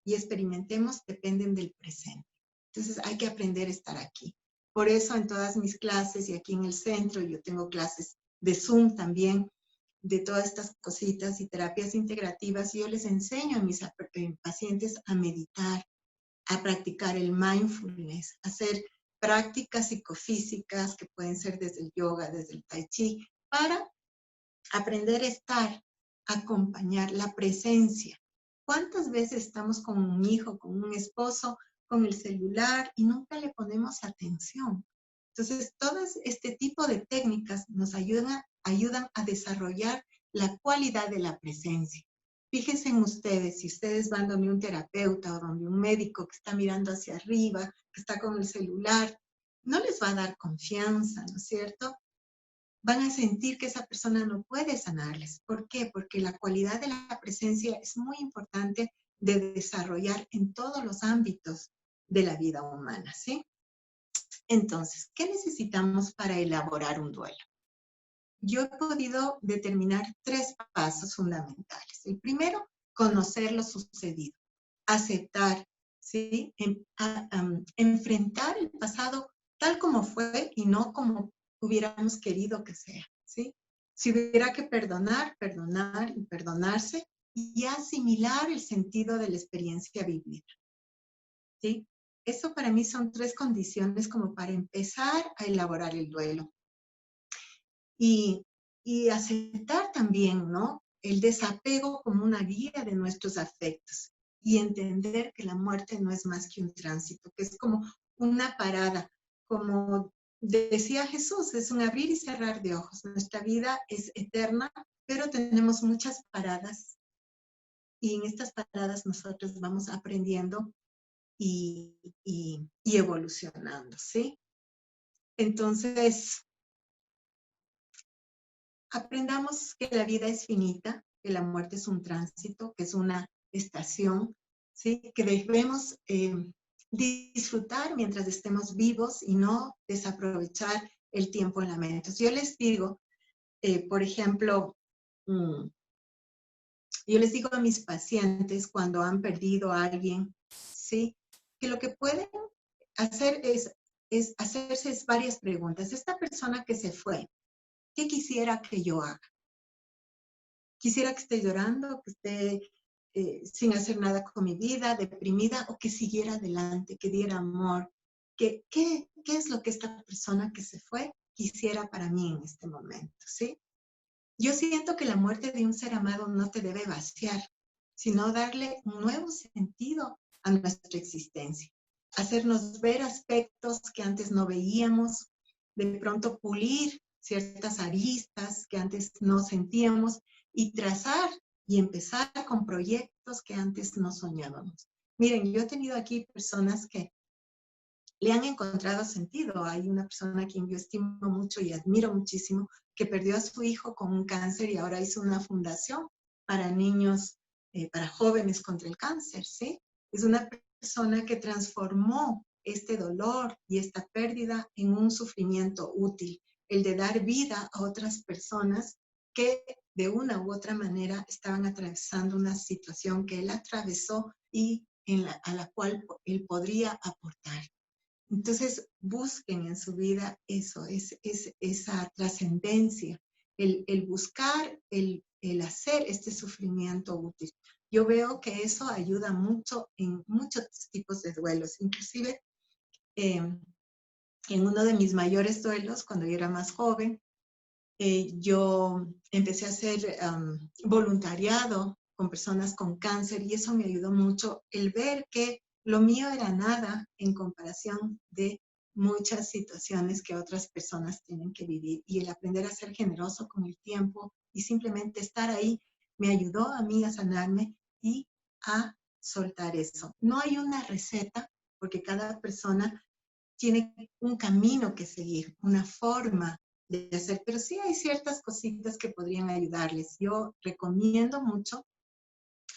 y experimentemos dependen del presente. Entonces hay que aprender a estar aquí. Por eso en todas mis clases y aquí en el centro, yo tengo clases de Zoom también, de todas estas cositas y terapias integrativas, y yo les enseño a mis pacientes a meditar, a practicar el mindfulness, a hacer prácticas psicofísicas que pueden ser desde el yoga, desde el tai chi, para aprender a estar, acompañar la presencia. ¿Cuántas veces estamos con un hijo, con un esposo, con el celular y nunca le ponemos atención? Entonces, todo este tipo de técnicas nos ayudan a desarrollar la cualidad de la presencia. Fíjense en ustedes, si ustedes van donde un terapeuta o donde un médico que está mirando hacia arriba, que está con el celular, no les va a dar confianza, ¿no es cierto? Van a sentir que esa persona no puede sanarles. ¿Por qué? Porque la cualidad de la presencia es muy importante de desarrollar en todos los ámbitos de la vida humana, ¿sí? Entonces, ¿qué necesitamos para elaborar un duelo? Yo he podido determinar 3 pasos fundamentales. El primero, conocer lo sucedido, aceptar, ¿sí? Enfrentar el pasado tal como fue y no como hubiéramos querido que sea, ¿sí? Si hubiera que perdonar, perdonar y perdonarse y asimilar el sentido de la experiencia vivida, ¿sí? Eso para mí son 3 condiciones como para empezar a elaborar el duelo. Y, y aceptar también, ¿no? El desapego como una guía de nuestros afectos y entender que la muerte no es más que un tránsito, que es como una parada, como decía Jesús, es un abrir y cerrar de ojos. Nuestra vida es eterna, pero tenemos muchas paradas y en estas paradas nosotros vamos aprendiendo y evolucionando, ¿sí? Entonces, aprendamos que la vida es finita, que la muerte es un tránsito, que es una estación, ¿sí? Que debemos disfrutar mientras estemos vivos y no desaprovechar el tiempo en lamentos. Yo les digo, por ejemplo, yo les digo a mis pacientes cuando han perdido a alguien, ¿sí? Que lo que pueden hacer es hacerse varias preguntas. Esta persona que se fue, ¿qué quisiera que yo haga? Quisiera que esté llorando, que esté sin hacer nada con mi vida, deprimida, o que siguiera adelante, que diera amor. ¿Qué es lo que esta persona que se fue quisiera para mí en este momento? ¿Sí? Yo siento que la muerte de un ser amado no te debe vaciar, sino darle un nuevo sentido a nuestra existencia. Hacernos ver aspectos que antes no veíamos, de pronto pulir ciertas aristas que antes no sentíamos y trazar y empezar con proyectos que antes no soñábamos. Miren, yo he tenido aquí personas que le han encontrado sentido. Hay una persona a quien yo estimo mucho y admiro muchísimo que perdió a su hijo con un cáncer y ahora hizo una fundación para niños, para jóvenes contra el cáncer, ¿sí? Es una persona que transformó este dolor y esta pérdida en un sufrimiento útil, el de dar vida a otras personas que de una u otra manera estaban atravesando una situación que él atravesó y a la cual él podría aportar. Entonces, busquen en su vida eso, esa trascendencia, el buscar, el hacer este sufrimiento útil. Yo veo que eso ayuda mucho en muchos tipos de duelos. Inclusive, en uno de mis mayores duelos, cuando yo era más joven, yo empecé a hacer voluntariado con personas con cáncer y eso me ayudó mucho el ver que lo mío era nada en comparación de muchas situaciones que otras personas tienen que vivir. Y el aprender a ser generoso con el tiempo y simplemente estar ahí me ayudó a mí a sanarme y a soltar eso. No hay una receta porque cada persona tiene un camino que seguir, una forma de hacer, pero sí hay ciertas cositas que podrían ayudarles. Yo recomiendo mucho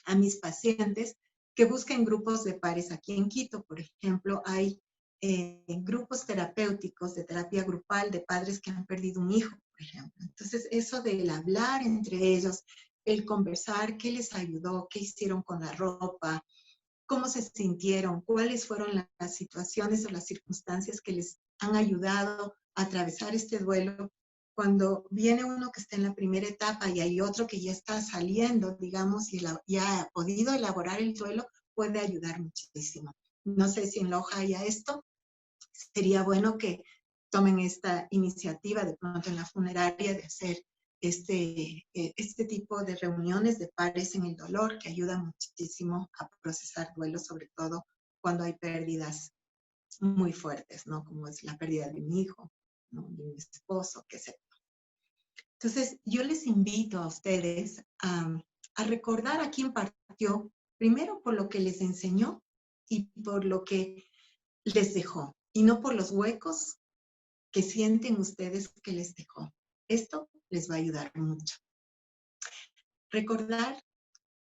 a mis pacientes que busquen grupos de pares. Aquí en Quito, por ejemplo, hay grupos terapéuticos de terapia grupal de padres que han perdido un hijo, por ejemplo. Entonces, eso del hablar entre ellos, el conversar, qué les ayudó, qué hicieron con la ropa, cómo se sintieron, cuáles fueron las situaciones o las circunstancias que les han ayudado a atravesar este duelo. Cuando viene uno que está en la primera etapa y hay otro que ya está saliendo, digamos, y ya ha podido elaborar el duelo, puede ayudar muchísimo. No sé si en Loja haya esto. Sería bueno que tomen esta iniciativa de pronto en la funeraria de hacer este tipo de reuniones de pares en el dolor que ayudan muchísimo a procesar duelo, sobre todo cuando hay pérdidas muy fuertes, ¿no? Como es la pérdida de un hijo, ¿no? De un esposo, qué sé. Entonces, yo les invito a ustedes a recordar a quién partió, primero por lo que les enseñó y por lo que les dejó, y no por los huecos que sienten ustedes que les dejó. Esto les va a ayudar mucho. Recordar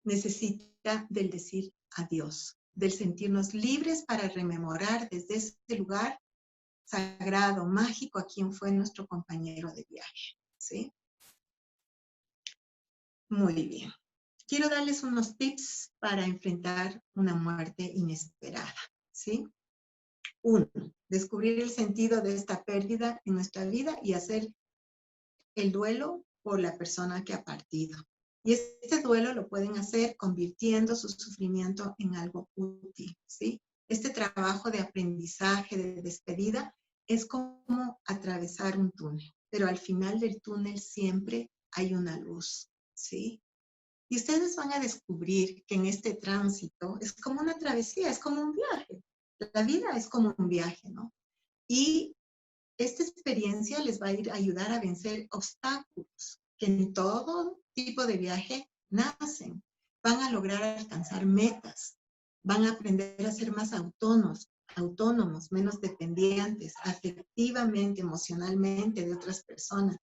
necesita del decir adiós, del sentirnos libres para rememorar desde ese lugar sagrado, mágico, a quien fue nuestro compañero de viaje, ¿sí? Muy bien. Quiero darles unos tips para enfrentar una muerte inesperada, ¿sí? 1. Descubrir el sentido de esta pérdida en nuestra vida y hacer el duelo por la persona que ha partido. Y este duelo lo pueden hacer convirtiendo su sufrimiento en algo útil, ¿sí? Este trabajo de aprendizaje, de despedida, es como atravesar un túnel, pero al final del túnel siempre hay una luz, ¿sí? Y ustedes van a descubrir que en este tránsito es como una travesía, es como un viaje. La vida es como un viaje, ¿no? Y esta experiencia les va a ir a ayudar a vencer obstáculos que en todo tipo de viaje nacen. Van a lograr alcanzar metas, van a aprender a ser más autónomos, menos dependientes, afectivamente, emocionalmente de otras personas.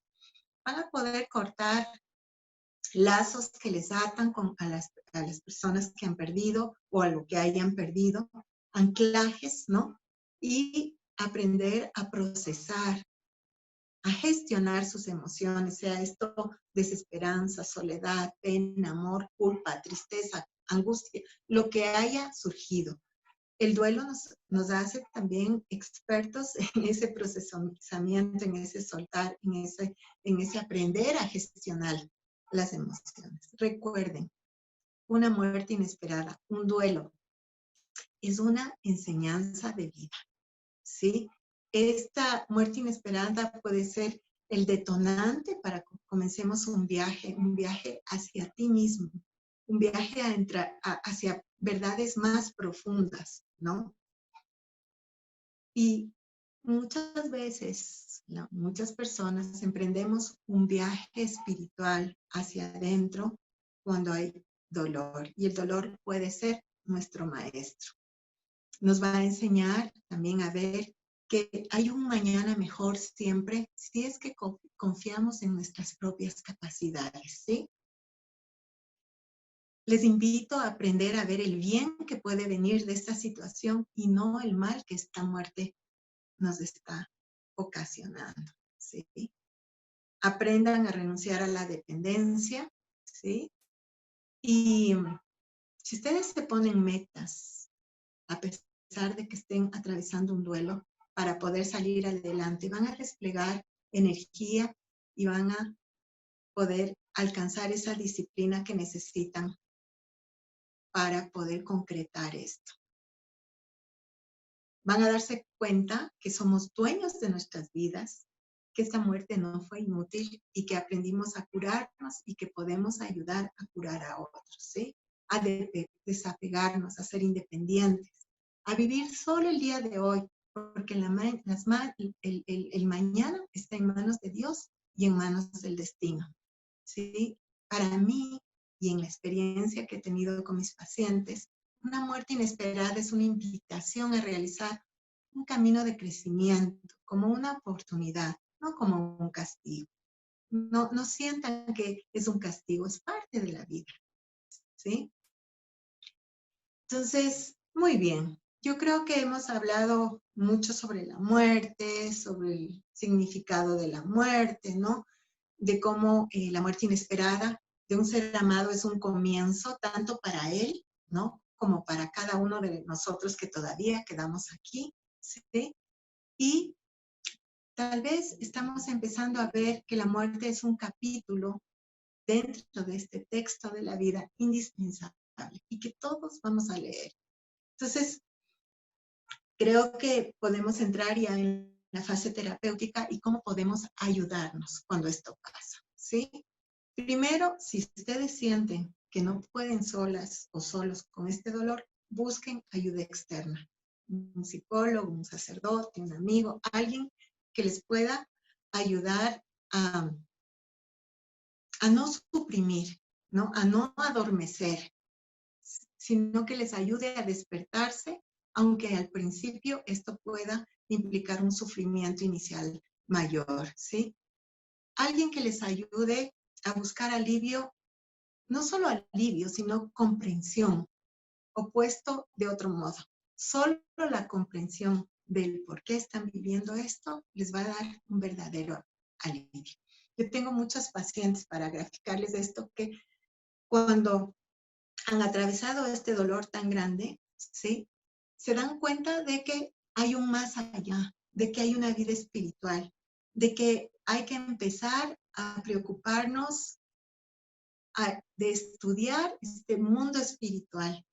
Van a poder cortar lazos que les atan a las personas que han perdido o a lo que hayan perdido, anclajes, ¿no? Y aprender a procesar, a gestionar sus emociones, sea esto desesperanza, soledad, pena, amor, culpa, tristeza, angustia, lo que haya surgido. El duelo nos hace también expertos en ese procesamiento, en ese soltar, en ese aprender a gestionar las emociones. Recuerden, una muerte inesperada, un duelo, es una enseñanza de vida, ¿sí? Esta muerte inesperada puede ser el detonante para que comencemos un viaje hacia ti mismo, un viaje hacia verdades más profundas, ¿no? Y muchas veces, muchas personas emprendemos un viaje espiritual hacia adentro cuando hay dolor. Y el dolor puede ser nuestro maestro. Nos va a enseñar también a ver que hay un mañana mejor siempre si es que confiamos en nuestras propias capacidades, ¿sí? Les invito a aprender a ver el bien que puede venir de esta situación y no el mal que esta muerte nos está ocasionando, ¿sí? Aprendan a renunciar a la dependencia, ¿sí? Y si ustedes se ponen metas, a pesar de que estén atravesando un duelo, para poder salir adelante, van a desplegar energía y van a poder alcanzar esa disciplina que necesitan para poder concretar esto. Van a darse cuenta que somos dueños de nuestras vidas, que esta muerte no fue inútil y que aprendimos a curarnos y que podemos ayudar a curar a otros, ¿sí? A desapegarnos, a ser independientes, a vivir solo el día de hoy, porque el mañana está en manos de Dios y en manos del destino. ¿Sí? Para mí, y en la experiencia que he tenido con mis pacientes, una muerte inesperada es una invitación a realizar un camino de crecimiento, como una oportunidad, no como un castigo. No sientan que es un castigo, es parte de la vida. ¿Sí? Entonces, muy bien. Yo creo que hemos hablado mucho sobre la muerte, sobre el significado de la muerte, ¿no? De cómo la muerte inesperada de un ser amado es un comienzo tanto para él, ¿no? Como para cada uno de nosotros que todavía quedamos aquí, ¿sí? Y tal vez estamos empezando a ver que la muerte es un capítulo dentro de este texto de la vida indispensable y que todos vamos a leer. Entonces, creo que podemos entrar ya en la fase terapéutica y cómo podemos ayudarnos cuando esto pasa, ¿sí? Primero, si ustedes sienten que no pueden solas o solos con este dolor, busquen ayuda externa. Un psicólogo, un sacerdote, un amigo, alguien que les pueda ayudar a no suprimir, ¿no? A no adormecer, sino que les ayude a despertarse, aunque al principio esto pueda implicar un sufrimiento inicial mayor, ¿sí? Alguien que les ayude a buscar alivio, no solo alivio, sino comprensión, opuesto de otro modo. Solo la comprensión del por qué están viviendo esto les va a dar un verdadero alivio. Yo tengo muchos pacientes, para graficarles esto, que cuando han atravesado este dolor tan grande, ¿sí? Se dan cuenta de que hay un más allá, de que hay una vida espiritual, de que hay que empezar a preocuparnos de estudiar este mundo espiritual,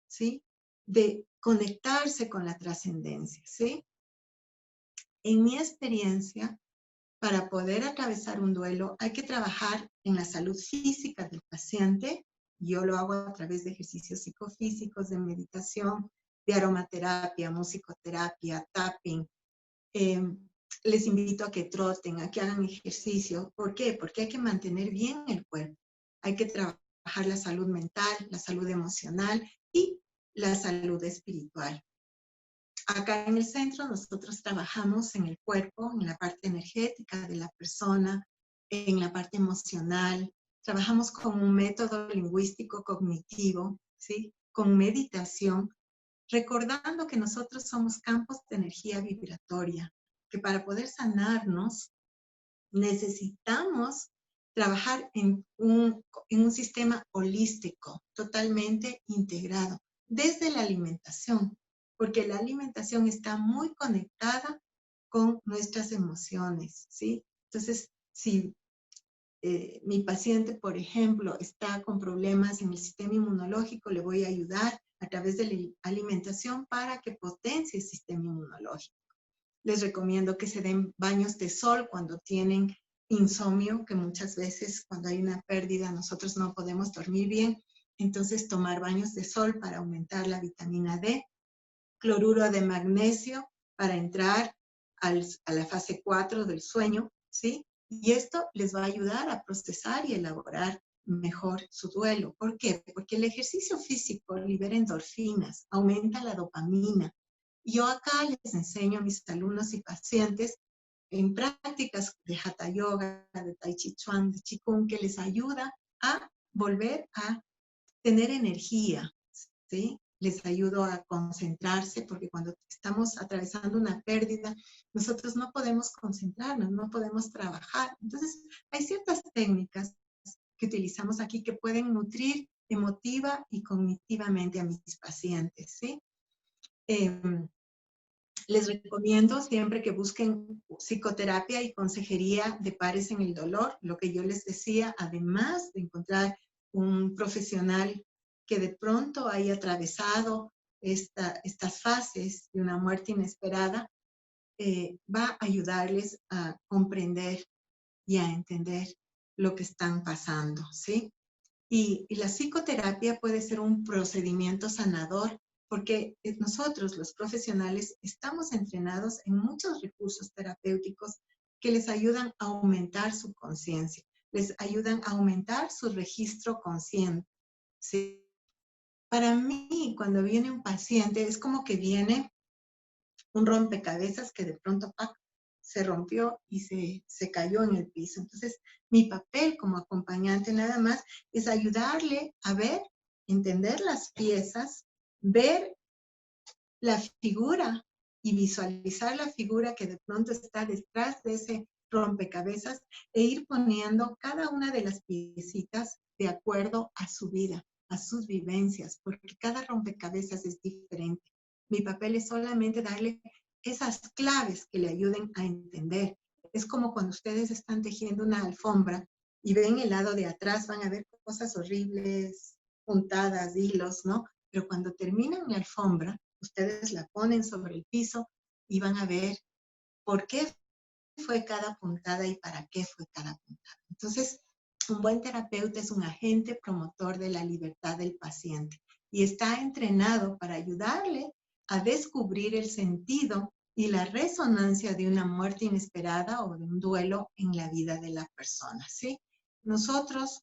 ¿sí? De conectarse con la trascendencia, ¿sí? En mi experiencia, para poder atravesar un duelo, hay que trabajar en la salud física del paciente. Yo lo hago a través de ejercicios psicofísicos, de meditación, de aromaterapia, musicoterapia, tapping. Les invito a que troten, a que hagan ejercicio. ¿Por qué? Porque hay que mantener bien el cuerpo. Hay que trabajar la salud mental, la salud emocional y la salud espiritual. Acá en el centro nosotros trabajamos en el cuerpo, en la parte energética de la persona, en la parte emocional. Trabajamos con un método lingüístico cognitivo, ¿sí? Con meditación, recordando que nosotros somos campos de energía vibratoria, que para poder sanarnos necesitamos trabajar en un sistema holístico, totalmente integrado, desde la alimentación, porque la alimentación está muy conectada con nuestras emociones, ¿sí? Entonces, si mi paciente, por ejemplo, está con problemas en el sistema inmunológico, le voy a ayudar a través de la alimentación para que potencie el sistema inmunológico. Les recomiendo que se den baños de sol cuando tienen insomnio, que muchas veces cuando hay una pérdida nosotros no podemos dormir bien. Entonces, tomar baños de sol para aumentar la vitamina D, cloruro de magnesio para entrar a la fase 4 del sueño, ¿sí? Y esto les va a ayudar a procesar y elaborar mejor su duelo. ¿Por qué? Porque el ejercicio físico libera endorfinas, aumenta la dopamina. Yo acá les enseño a mis alumnos y pacientes en prácticas de Hatha Yoga, de Tai Chi Chuan, de Qigong, que les ayuda a volver a tener energía, ¿sí? Les ayudo a concentrarse, porque cuando estamos atravesando una pérdida, nosotros no podemos concentrarnos, no podemos trabajar. Entonces, hay ciertas técnicas que utilizamos aquí que pueden nutrir emotiva y cognitivamente a mis pacientes, ¿sí? Les recomiendo siempre que busquen psicoterapia y consejería de pares en el dolor, lo que yo les decía, además de encontrar un profesional que de pronto haya atravesado estas fases de una muerte inesperada, va a ayudarles a comprender y a entender lo que están pasando, ¿sí? Y la psicoterapia puede ser un procedimiento sanador porque nosotros, los profesionales, estamos entrenados en muchos recursos terapéuticos que les ayudan a aumentar su conciencia, les ayudan a aumentar su registro consciente. ¿Sí? Para mí, cuando viene un paciente, es como que viene un rompecabezas que de pronto ¡pac! Se rompió y se cayó en el piso. Entonces, mi papel como acompañante nada más es ayudarle a ver, entender las piezas, ver la figura y visualizar la figura que de pronto está detrás de ese rompecabezas e ir poniendo cada una de las piecitas de acuerdo a su vida, a sus vivencias, porque cada rompecabezas es diferente. Mi papel es solamente darle esas claves que le ayuden a entender. Es como cuando ustedes están tejiendo una alfombra y ven el lado de atrás, van a ver cosas horribles, puntadas, hilos, ¿no? Pero cuando terminan la alfombra, ustedes la ponen sobre el piso y van a ver por qué fue cada puntada y para qué fue cada puntada. Entonces, un buen terapeuta es un agente promotor de la libertad del paciente y está entrenado para ayudarle a descubrir el sentido y la resonancia de una muerte inesperada o de un duelo en la vida de la persona, ¿sí? Nosotros,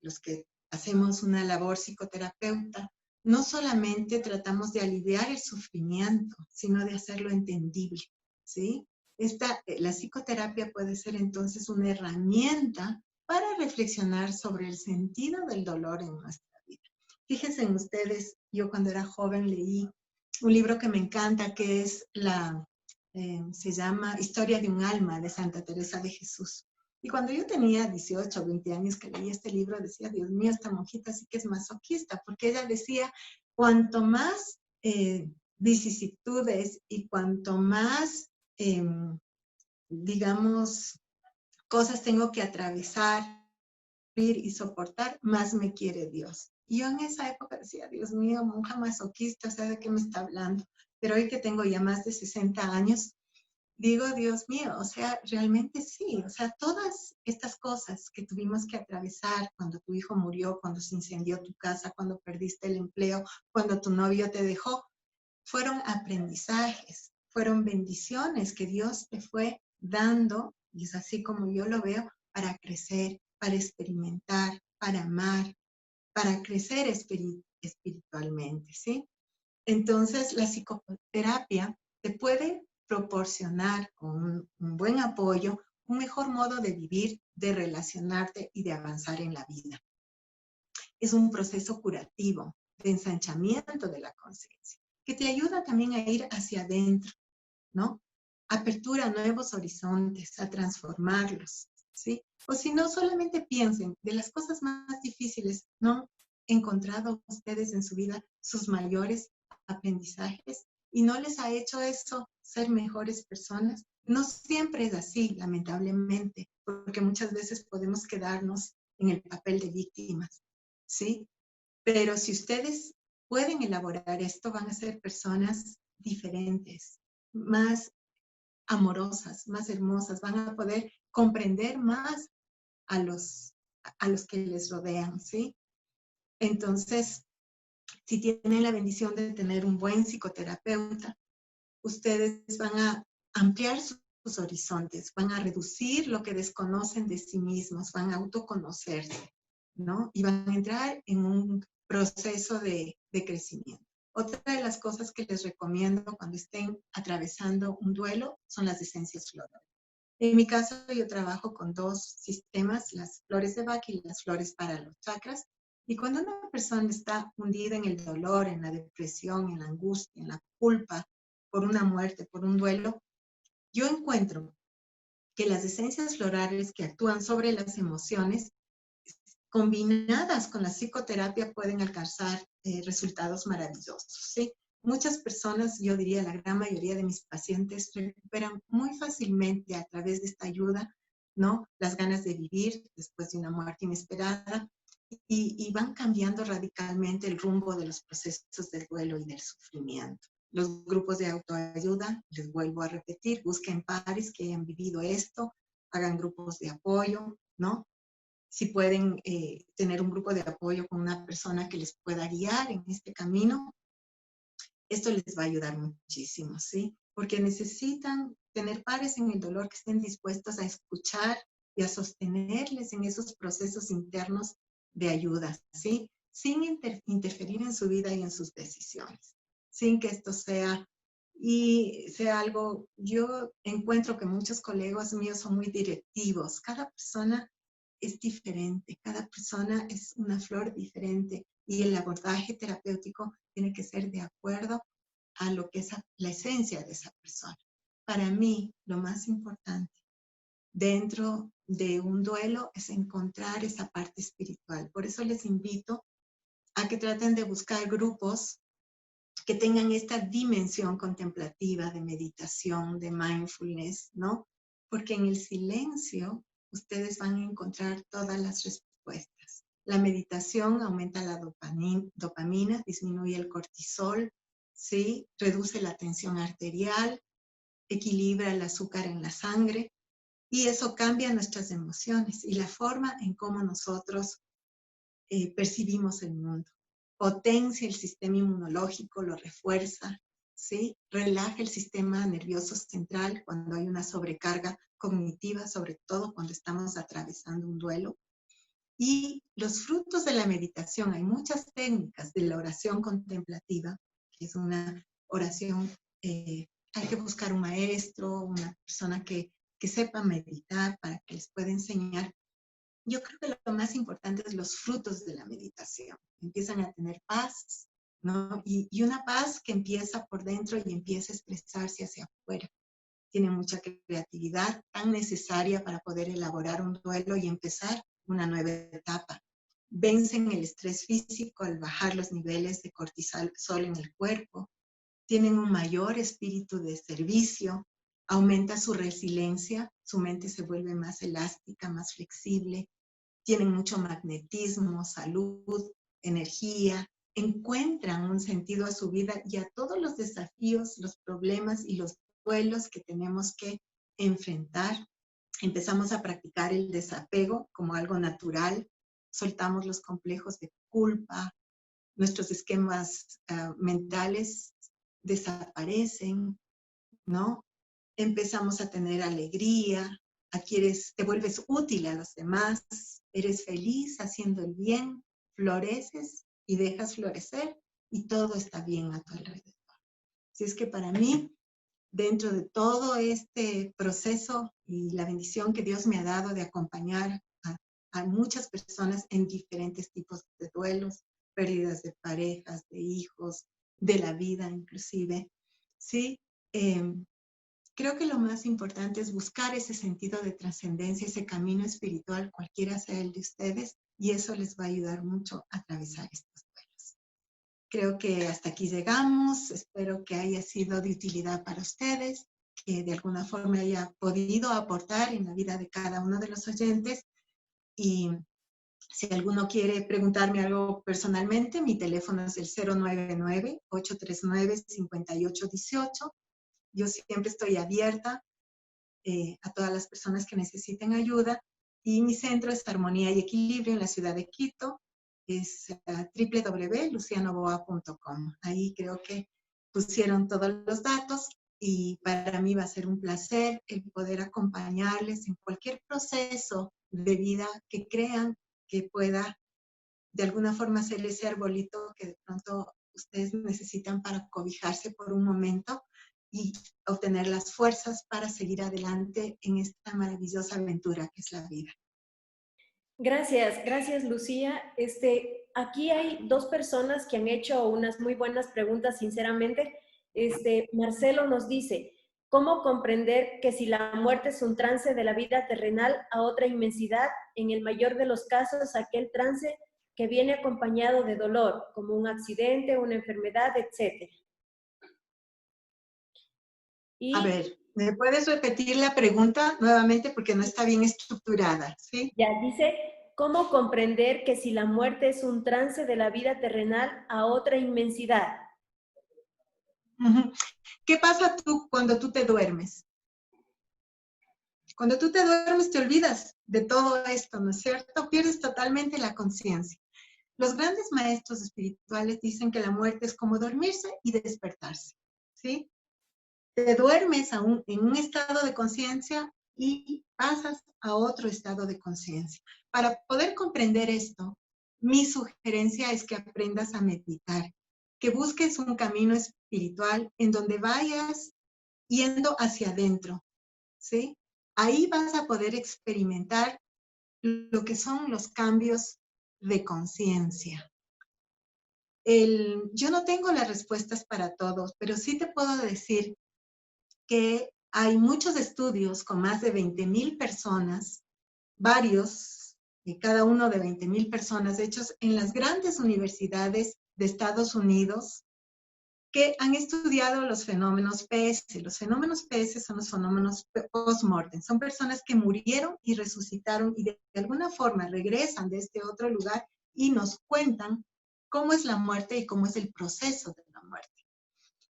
los que hacemos una labor psicoterapeuta, no solamente tratamos de aliviar el sufrimiento, sino de hacerlo entendible, ¿sí? La psicoterapia puede ser entonces una herramienta para reflexionar sobre el sentido del dolor en nuestra vida. Fíjense en ustedes, yo cuando era joven leí un libro que me encanta, que es se llama Historia de un alma, de Santa Teresa de Jesús. Y cuando yo tenía 18 o 20 años que leí este libro, decía, Dios mío, esta monjita sí que es masoquista, porque ella decía, cuanto más vicisitudes y cuanto más, digamos, cosas tengo que atravesar y soportar, más me quiere Dios. Y yo en esa época decía, Dios mío, monja masoquista, o sea, ¿de qué me está hablando? Pero hoy que tengo ya más de 60 años, digo, Dios mío, o sea, realmente sí, o sea, todas estas cosas que tuvimos que atravesar cuando tu hijo murió, cuando se incendió tu casa, cuando perdiste el empleo, cuando tu novio te dejó, fueron aprendizajes, fueron bendiciones que Dios te fue dando, y es así como yo lo veo, para crecer, para experimentar, para amar, para crecer espiritualmente, ¿sí? Entonces, la psicoterapia te puede proporcionar con un buen apoyo un mejor modo de vivir, de relacionarte y de avanzar en la vida. Es un proceso curativo, de ensanchamiento de la conciencia, que te ayuda también a ir hacia adentro, ¿no? Apertura a nuevos horizontes, a transformarlos, ¿sí? O si no, solamente piensen de las cosas más difíciles, ¿no? ¿Han encontrado ustedes en su vida sus mayores aprendizajes y no les ha hecho eso ser mejores personas? No siempre es así, lamentablemente, porque muchas veces podemos quedarnos en el papel de víctimas, ¿sí? Pero si ustedes pueden elaborar esto, van a ser personas diferentes, más amorosas, más hermosas, van a poder comprender más a los que les rodean, ¿sí? Entonces, si tienen la bendición de tener un buen psicoterapeuta, ustedes van a ampliar sus horizontes, van a reducir lo que desconocen de sí mismos, van a autoconocerse, ¿no? Y van a entrar en un proceso de crecimiento. Otra de las cosas que les recomiendo cuando estén atravesando un duelo son las esencias florales. En mi caso, yo trabajo con dos sistemas, las flores de Bach y las flores para los chakras. Y cuando una persona está hundida en el dolor, en la depresión, en la angustia, en la culpa por una muerte, por un duelo, yo encuentro que las esencias florales que actúan sobre las emociones, combinadas con la psicoterapia, pueden alcanzar resultados maravillosos, ¿sí? Muchas personas, yo diría la gran mayoría de mis pacientes, recuperan muy fácilmente a través de esta ayuda, ¿no? Las ganas de vivir después de una muerte inesperada y van cambiando radicalmente el rumbo de los procesos del duelo y del sufrimiento. Los grupos de autoayuda, les vuelvo a repetir, busquen pares que hayan vivido esto, hagan grupos de apoyo, ¿no? Si pueden tener un grupo de apoyo con una persona que les pueda guiar en este camino, esto les va a ayudar muchísimo, ¿sí? Porque necesitan tener pares en el dolor que estén dispuestos a escuchar y a sostenerles en esos procesos internos de ayuda, ¿sí? Sin interferir en su vida y en sus decisiones, sin que esto sea algo. Yo encuentro que muchos colegas míos son muy directivos. Cada persona es diferente, cada persona es una flor diferente y el abordaje terapéutico tiene que ser de acuerdo a lo que es la esencia de esa persona. Para mí, lo más importante dentro de un duelo es encontrar esa parte espiritual. Por eso les invito a que traten de buscar grupos que tengan esta dimensión contemplativa de meditación, de mindfulness, ¿no? Porque en el silencio ustedes van a encontrar todas las respuestas. La meditación aumenta la dopamina, disminuye el cortisol, ¿sí? Reduce la tensión arterial, equilibra el azúcar en la sangre y eso cambia nuestras emociones y la forma en cómo nosotros percibimos el mundo. Potencia el sistema inmunológico, lo refuerza, ¿sí? Relaja el sistema nervioso central cuando hay una sobrecarga cognitiva, sobre todo cuando estamos atravesando un duelo. Y los frutos de la meditación, hay muchas técnicas de la oración contemplativa, que es una oración, hay que buscar un maestro, una persona que sepa meditar para que les pueda enseñar. Yo creo que lo más importante es los frutos de la meditación. Empiezan a tener paz, ¿no? Y una paz que empieza por dentro y empieza a expresarse hacia afuera. Tiene mucha creatividad tan necesaria para poder elaborar un duelo y empezar una nueva etapa. Vencen el estrés físico al bajar los niveles de cortisol en el cuerpo. Tienen un mayor espíritu de servicio. Aumenta su resiliencia. Su mente se vuelve más elástica, más flexible. Tienen mucho magnetismo, salud, energía, encuentran un sentido a su vida y a todos los desafíos, los problemas y los duelos que tenemos que enfrentar. Empezamos a practicar el desapego como algo natural, soltamos los complejos de culpa, nuestros esquemas mentales desaparecen, ¿no? Empezamos a tener alegría, te vuelves útil a los demás, eres feliz haciendo el bien, floreces y dejas florecer y todo está bien a tu alrededor. Así es que para mí, dentro de todo este proceso y la bendición que Dios me ha dado de acompañar a muchas personas en diferentes tipos de duelos, pérdidas de parejas, de hijos, de la vida inclusive, ¿sí? Creo que lo más importante es buscar ese sentido de trascendencia, ese camino espiritual, cualquiera sea el de ustedes, y eso les va a ayudar mucho a atravesar estos duelos. Creo que hasta aquí llegamos. Espero que haya sido de utilidad para ustedes, que de alguna forma haya podido aportar en la vida de cada uno de los oyentes. Y si alguno quiere preguntarme algo personalmente, mi teléfono es el 099-839-5818. Yo siempre estoy abierta a todas las personas que necesiten ayuda. Y mi centro es Armonía y Equilibrio en la ciudad de Quito. Es www.lucianoboa.com. Ahí creo que pusieron todos los datos y para mí va a ser un placer el poder acompañarles en cualquier proceso de vida que crean que pueda de alguna forma ser ese arbolito que de pronto ustedes necesitan para cobijarse por un momento y obtener las fuerzas para seguir adelante en esta maravillosa aventura que es la vida. Gracias Lucía. Aquí hay dos personas que han hecho unas muy buenas preguntas, sinceramente. Marcelo nos dice, ¿cómo comprender que si la muerte es un trance de la vida terrenal a otra inmensidad, en el mayor de los casos, aquel trance que viene acompañado de dolor, como un accidente, una enfermedad, etcétera? A ver, ¿me puedes repetir la pregunta nuevamente porque no está bien estructurada? ¿Sí? Ya dice, ¿cómo comprender que si la muerte es un trance de la vida terrenal a otra inmensidad? ¿Qué pasa cuando tú te duermes? Cuando tú te duermes te olvidas de todo esto, ¿no es cierto? Pierdes totalmente la conciencia. Los grandes maestros espirituales dicen que la muerte es como dormirse y despertarse, ¿sí? Te duermes en un estado de conciencia y pasas a otro estado de conciencia. Para poder comprender esto, mi sugerencia es que aprendas a meditar, que busques un camino espiritual en donde vayas yendo hacia adentro, ¿sí? Ahí vas a poder experimentar lo que son los cambios de conciencia. Yo no tengo las respuestas para todos, pero sí te puedo decir que hay muchos estudios con más de 20,000 personas, varios, y cada uno de 20,000 personas, hechos en las grandes universidades de Estados Unidos, que han estudiado los fenómenos PS. Los fenómenos PS son los fenómenos post-mortem. Son personas que murieron y resucitaron y de alguna forma regresan de este otro lugar y nos cuentan cómo es la muerte y cómo es el proceso de la muerte.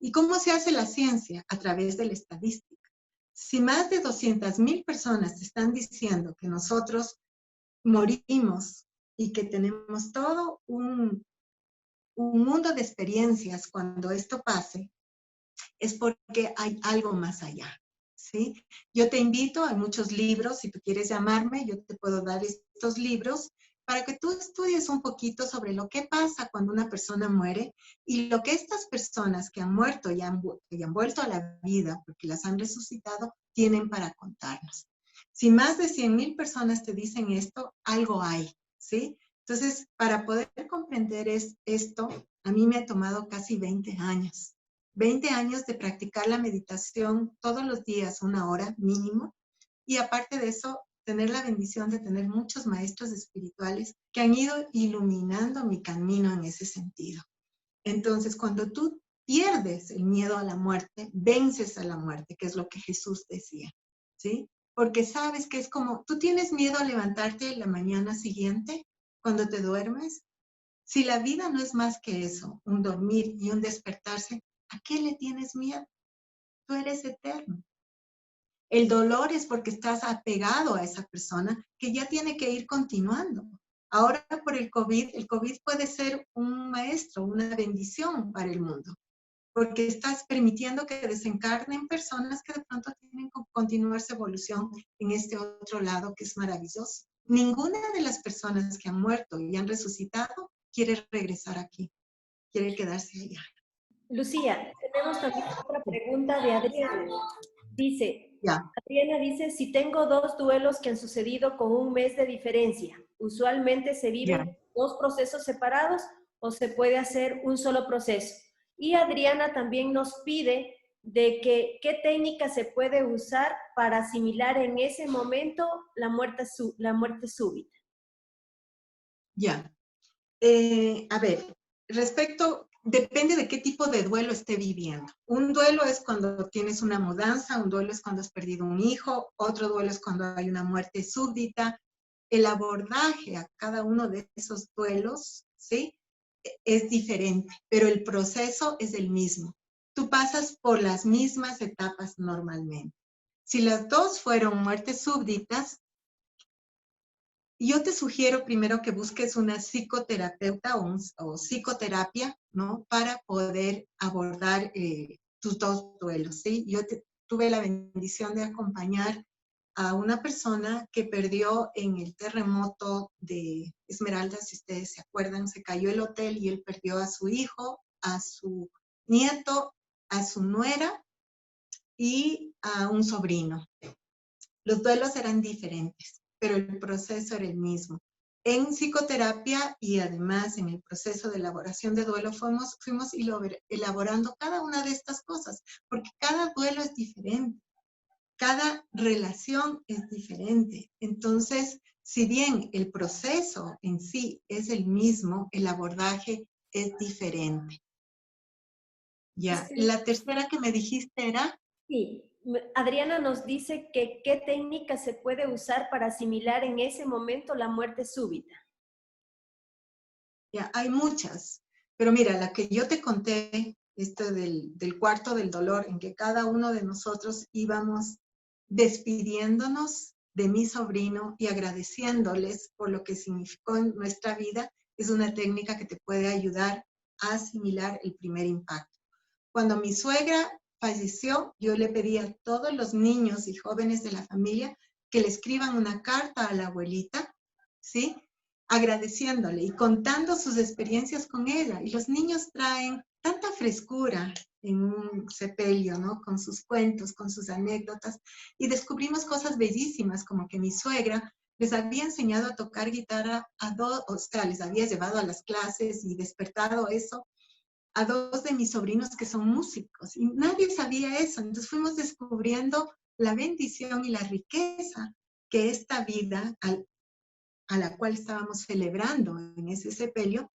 ¿Y cómo se hace la ciencia? A través de la estadística. Si más de 200,000 personas te están diciendo que nosotros morimos y que tenemos todo un mundo de experiencias cuando esto pase, es porque hay algo más allá, ¿sí? Yo te invito, hay muchos libros, si tú quieres llamarme, yo te puedo dar estos libros para que tú estudies un poquito sobre lo que pasa cuando una persona muere y lo que estas personas que han muerto y han vuelto a la vida, porque las han resucitado, tienen para contarnos. Si más de 100,000 personas te dicen esto, algo hay, ¿sí? Entonces, para poder comprender esto, a mí me ha tomado casi 20 años. 20 años de practicar la meditación todos los días, 1 hora mínimo. Y aparte de eso, tener la bendición de tener muchos maestros espirituales que han ido iluminando mi camino en ese sentido. Entonces, cuando tú pierdes el miedo a la muerte, vences a la muerte, que es lo que Jesús decía, ¿sí? Porque sabes que es como, tú tienes miedo a levantarte la mañana siguiente cuando te duermes. Si la vida no es más que eso, un dormir y un despertarse, ¿a qué le tienes miedo? Tú eres eterno. El dolor es porque estás apegado a esa persona que ya tiene que ir continuando. Ahora por el COVID puede ser un maestro, una bendición para el mundo, porque estás permitiendo que desencarnen personas que de pronto tienen que continuar su evolución en este otro lado que es maravilloso. Ninguna de las personas que han muerto y han resucitado quiere regresar aquí, quiere quedarse allá. Lucía, tenemos también otra pregunta de Adriana. Ya. Adriana dice, si tengo 2 duelos que han sucedido con 1 mes de diferencia, ¿usualmente se viven Ya. 2 procesos separados o se puede hacer un solo proceso? Y Adriana también nos pide de que qué técnica se puede usar para asimilar en ese momento la muerte súbita. Ya. A ver, depende de qué tipo de duelo esté viviendo. Un duelo es cuando tienes una mudanza, un duelo es cuando has perdido un hijo, otro duelo es cuando hay una muerte súbita. El abordaje a cada uno de esos duelos, ¿sí? Es diferente, pero el proceso es el mismo. Tú pasas por las mismas etapas normalmente. Si las dos fueron muertes súbditas, yo te sugiero primero que busques una psicoterapeuta o psicoterapia, ¿no? Para poder abordar tus 2 duelos, ¿sí? Tuve la bendición de acompañar a una persona que perdió en el terremoto de Esmeraldas, si ustedes se acuerdan, se cayó el hotel y él perdió a su hijo, a su nieto, a su nuera y a un sobrino. Los duelos eran diferentes, pero el proceso era el mismo. En psicoterapia y además en el proceso de elaboración de duelo fuimos elaborando cada una de estas cosas, porque cada duelo es diferente, cada relación es diferente. Entonces, si bien el proceso en sí es el mismo, el abordaje es diferente. Ya, la tercera que me dijiste era... Sí, Adriana nos dice que qué técnica se puede usar para asimilar en ese momento la muerte súbita. Ya, hay muchas, pero mira, la que yo te conté, esto del cuarto del dolor, en que cada uno de nosotros íbamos despidiéndonos de mi sobrino y agradeciéndoles por lo que significó en nuestra vida, es una técnica que te puede ayudar a asimilar el primer impacto. Cuando mi suegra falleció, yo le pedí a todos los niños y jóvenes de la familia que le escriban una carta a la abuelita, ¿sí? Agradeciéndole y contando sus experiencias con ella. Y los niños traen tanta frescura en un sepelio, ¿no? Con sus cuentos, con sus anécdotas. Y descubrimos cosas bellísimas, como que mi suegra les había enseñado a tocar guitarra a dos, o sea, les había llevado a las clases y despertado eso a dos de mis sobrinos que son músicos. Y nadie sabía eso. Entonces fuimos descubriendo la bendición y la riqueza que esta vida a la cual estábamos celebrando en ese sepelio,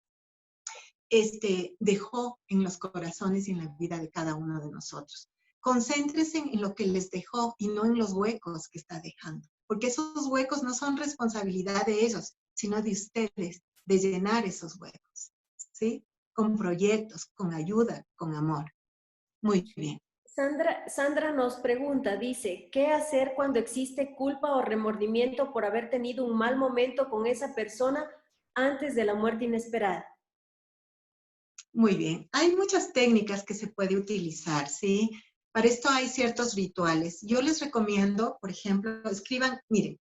dejó en los corazones y en la vida de cada uno de nosotros. Concéntrense en lo que les dejó y no en los huecos que está dejando, porque esos huecos no son responsabilidad de ellos, sino de ustedes, de llenar esos huecos, ¿sí? Con proyectos, con ayuda, con amor. Muy bien. Sandra nos pregunta, dice, ¿qué hacer cuando existe culpa o remordimiento por haber tenido un mal momento con esa persona antes de la muerte inesperada? Muy bien. Hay muchas técnicas que se puede utilizar, ¿sí? Para esto hay ciertos rituales. Yo les recomiendo, por ejemplo, escriban, miren,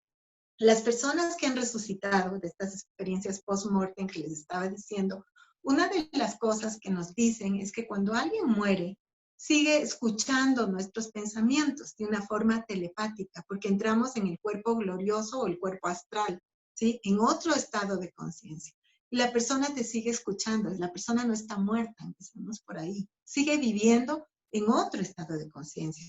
las personas que han resucitado de estas experiencias post-mortem que les estaba diciendo, una de las cosas que nos dicen es que cuando alguien muere, sigue escuchando nuestros pensamientos de una forma telepática, porque entramos en el cuerpo glorioso o el cuerpo astral, ¿sí? En otro estado de conciencia. Y la persona te sigue escuchando, la persona no está muerta, empezamos por ahí, sigue viviendo en otro estado de conciencia.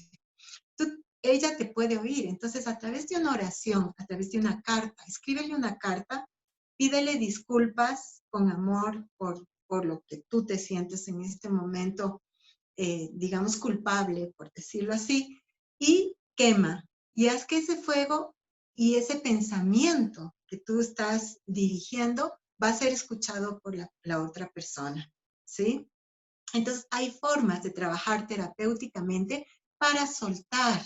Ella te puede oír, entonces a través de una oración, a través de una carta, escríbele una carta, pídele disculpas con amor por lo que tú te sientes en este momento, digamos, culpable, por decirlo así, y quema. Y haz que ese fuego y ese pensamiento que tú estás dirigiendo va a ser escuchado por la otra persona, ¿sí? Entonces, hay formas de trabajar terapéuticamente para soltar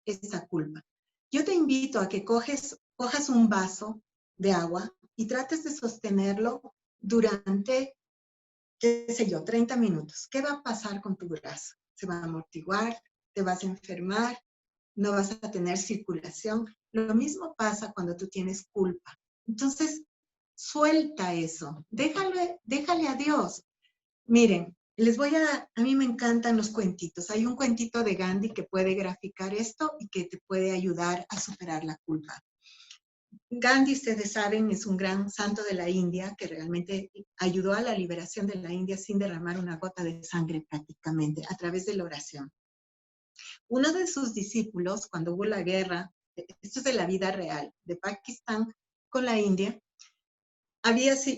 esa culpa. Yo te invito a que cojas un vaso de agua y trates de sostenerlo durante, qué sé yo, 30 minutos. ¿Qué va a pasar con tu brazo? Se va a amortiguar, te vas a enfermar, no vas a tener circulación. Lo mismo pasa cuando tú tienes culpa. Entonces, suelta eso, déjale a Dios. Miren, a mí me encantan los cuentitos. Hay un cuentito de Gandhi que puede graficar esto y que te puede ayudar a superar la culpa. Gandhi, ustedes saben, es un gran santo de la India que realmente ayudó a la liberación de la India sin derramar una gota de sangre prácticamente, a través de la oración. Uno de sus discípulos, cuando hubo la guerra, esto es de la vida real, de Pakistán con la India,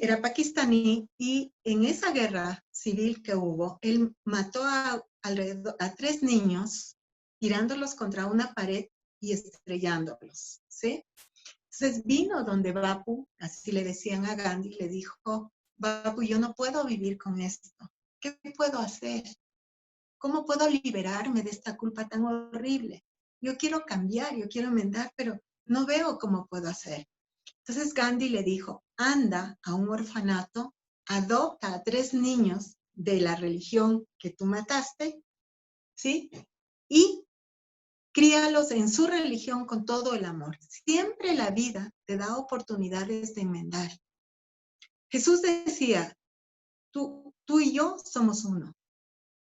era pakistaní y en esa guerra civil que hubo, él mató a 3 niños, tirándolos contra una pared y estrellándolos, ¿sí? Entonces vino donde Bapu, así le decían a Gandhi, le dijo, Bapu, yo no puedo vivir con esto. ¿Qué puedo hacer? ¿Cómo puedo liberarme de esta culpa tan horrible? Yo quiero cambiar, yo quiero enmendar, pero no veo cómo puedo hacer. Entonces Gandhi le dijo, anda a un orfanato, adopta a 3 niños de la religión que tú mataste, ¿sí? Y críalos en su religión con todo el amor. Siempre la vida te da oportunidades de enmendar. Jesús decía, tú y yo somos uno,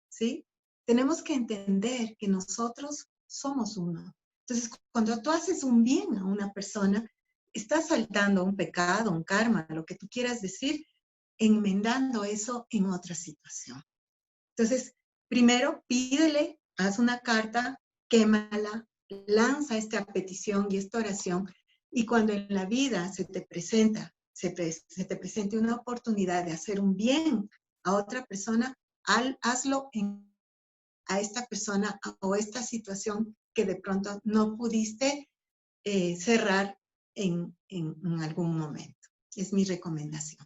¿sí? Tenemos que entender que nosotros somos uno. Entonces, cuando tú haces un bien a una persona, estás saltando un pecado, un karma, lo que tú quieras decir, enmendando eso en otra situación. Entonces, primero pídele, haz una carta, quémala, lanza esta petición y esta oración, y cuando en la vida se te presente una oportunidad de hacer un bien a otra persona, hazlo a esta persona o esta situación que de pronto no pudiste cerrar en algún momento. Es mi recomendación.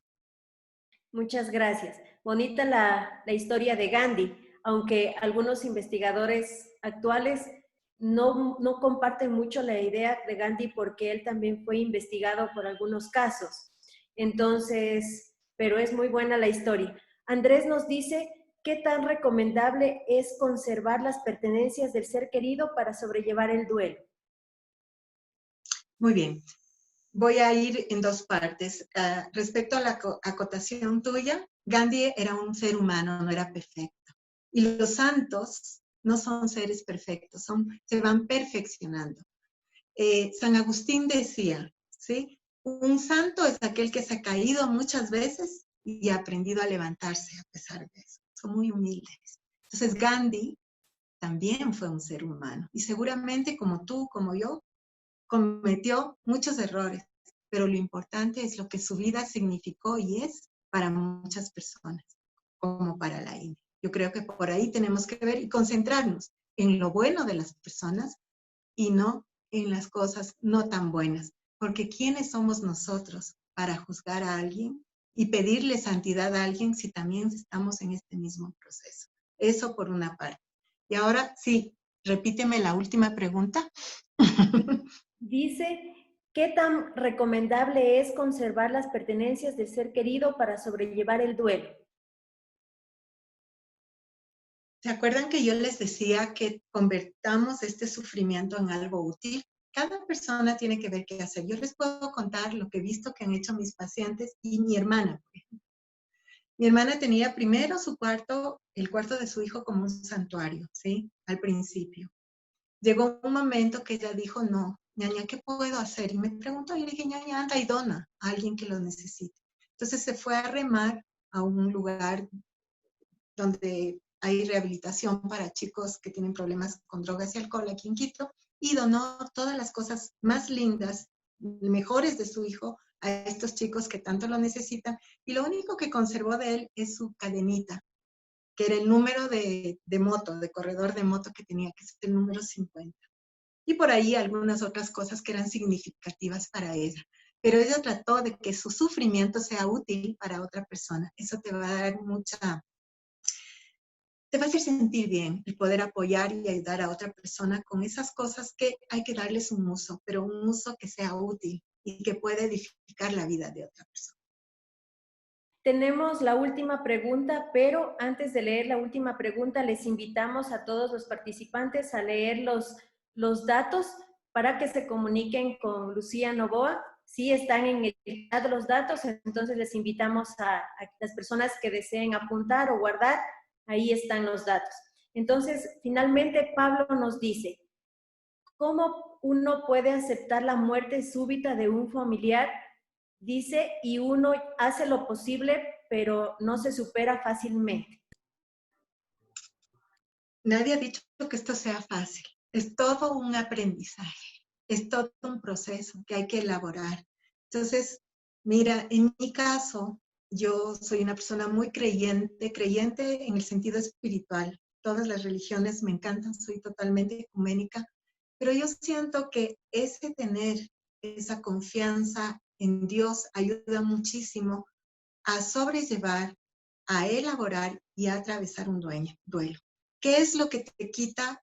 Muchas gracias. Bonita la historia de Gandhi, aunque algunos investigadores actuales no comparten mucho la idea de Gandhi porque él también fue investigado por algunos casos. Entonces, pero es muy buena la historia. Andrés nos dice, ¿qué tan recomendable es conservar las pertenencias del ser querido para sobrellevar el duelo? Muy bien. Voy a ir en dos partes. Respecto a la acotación tuya, Gandhi era un ser humano, no era perfecto. Y los santos no son seres perfectos, se van perfeccionando. San Agustín decía, ¿sí? Un santo es aquel que se ha caído muchas veces y ha aprendido a levantarse a pesar de eso. Son muy humildes. Entonces Gandhi también fue un ser humano y seguramente como tú, como yo, cometió muchos errores, pero lo importante es lo que su vida significó y es para muchas personas, como para la India. Yo creo que por ahí tenemos que ver y concentrarnos en lo bueno de las personas y no en las cosas no tan buenas, porque ¿quiénes somos nosotros para juzgar a alguien y pedirle santidad a alguien si también estamos en este mismo proceso? Eso por una parte. Y ahora sí, repíteme la última pregunta. Dice, ¿qué tan recomendable es conservar las pertenencias del ser querido para sobrellevar el duelo? ¿Se acuerdan que yo les decía que convertamos este sufrimiento en algo útil? Cada persona tiene que ver qué hacer. Yo les puedo contar lo que he visto que han hecho mis pacientes y mi hermana. Mi hermana tenía primero su cuarto, el cuarto de su hijo como un santuario, ¿sí? Al principio. Llegó un momento que ella dijo, no, ñaña, ¿qué puedo hacer? Y me preguntó, y le dije, ñaña, anda y dona a alguien que lo necesite. Entonces se fue a remar a un lugar donde hay rehabilitación para chicos que tienen problemas con drogas y alcohol aquí en Quito, y donó todas las cosas más lindas, mejores de su hijo a estos chicos que tanto lo necesitan, y lo único que conservó de él es su cadenita, que era el número de moto, de corredor de moto que tenía, que es el número 50. Y por ahí algunas otras cosas que eran significativas para ella. Pero ella trató de que su sufrimiento sea útil para otra persona. Eso te va a dar te va a hacer sentir bien el poder apoyar y ayudar a otra persona con esas cosas que hay que darles un uso, pero un uso que sea útil y que pueda edificar la vida de otra persona. Tenemos la última pregunta, pero antes de leer la última pregunta, les invitamos a todos los participantes a leer los datos para que se comuniquen con Lucía Novoa. Si están en el chat los datos, entonces les invitamos a las personas que deseen apuntar o guardar, ahí están los datos. Entonces, finalmente, Pablo nos dice, ¿cómo uno puede aceptar la muerte súbita de un familiar? Dice, y uno hace lo posible, pero no se supera fácilmente. Nadie ha dicho que esto sea fácil. Es todo un aprendizaje, es todo un proceso que hay que elaborar. Entonces, mira, en mi caso, yo soy una persona muy creyente en el sentido espiritual. Todas las religiones me encantan, soy totalmente ecuménica, pero yo siento que ese tener esa confianza en Dios ayuda muchísimo a sobrellevar, a elaborar y a atravesar un duelo. ¿Qué es lo que te quita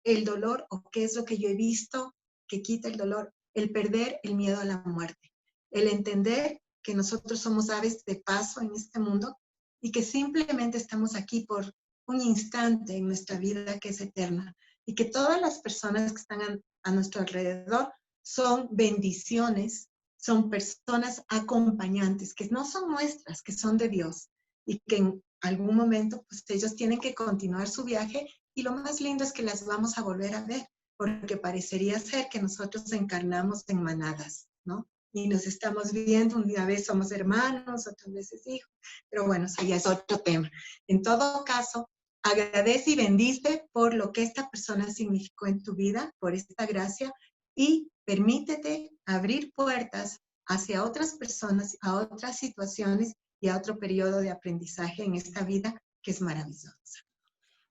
el dolor o qué es lo que yo he visto que quita el dolor? El perder el miedo a la muerte, el entender que nosotros somos aves de paso en este mundo y que simplemente estamos aquí por un instante en nuestra vida que es eterna y que todas las personas que están a nuestro alrededor son bendiciones, son personas acompañantes que no son nuestras, que son de Dios y que en algún momento pues ellos tienen que continuar su viaje y lo más lindo es que las vamos a volver a ver, porque parecería ser que nosotros encarnamos en manadas, ¿no? Y nos estamos viendo, una vez somos hermanos, otras veces hijos, pero bueno, eso ya es otro tema. En todo caso, agradece y bendice por lo que esta persona significó en tu vida, por esta gracia, y permítete abrir puertas hacia otras personas, a otras situaciones y a otro periodo de aprendizaje en esta vida que es maravillosa.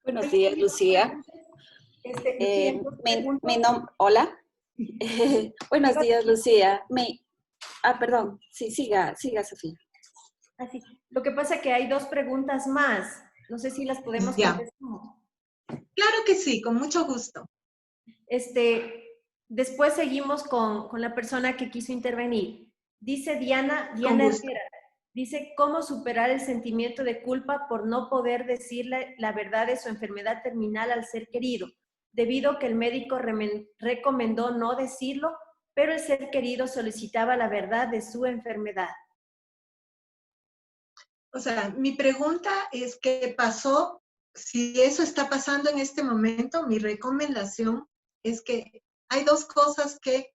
Buenos días, Lucía. Lucía, Hola. Buenos días, Lucía. Perdón. Sí, siga, Sofía. Así. Lo que pasa es que hay dos preguntas más. No sé si las podemos contestar. Claro que sí, con mucho gusto. Después seguimos con la persona que quiso intervenir. Dice Diana Con gusto. Herrera, dice, ¿cómo superar el sentimiento de culpa por no poder decirle la verdad de su enfermedad terminal al ser querido, debido a que el médico recomendó no decirlo, pero el ser querido solicitaba la verdad de su enfermedad? O sea, mi pregunta es qué pasó, si eso está pasando en este momento, mi recomendación es que hay dos cosas que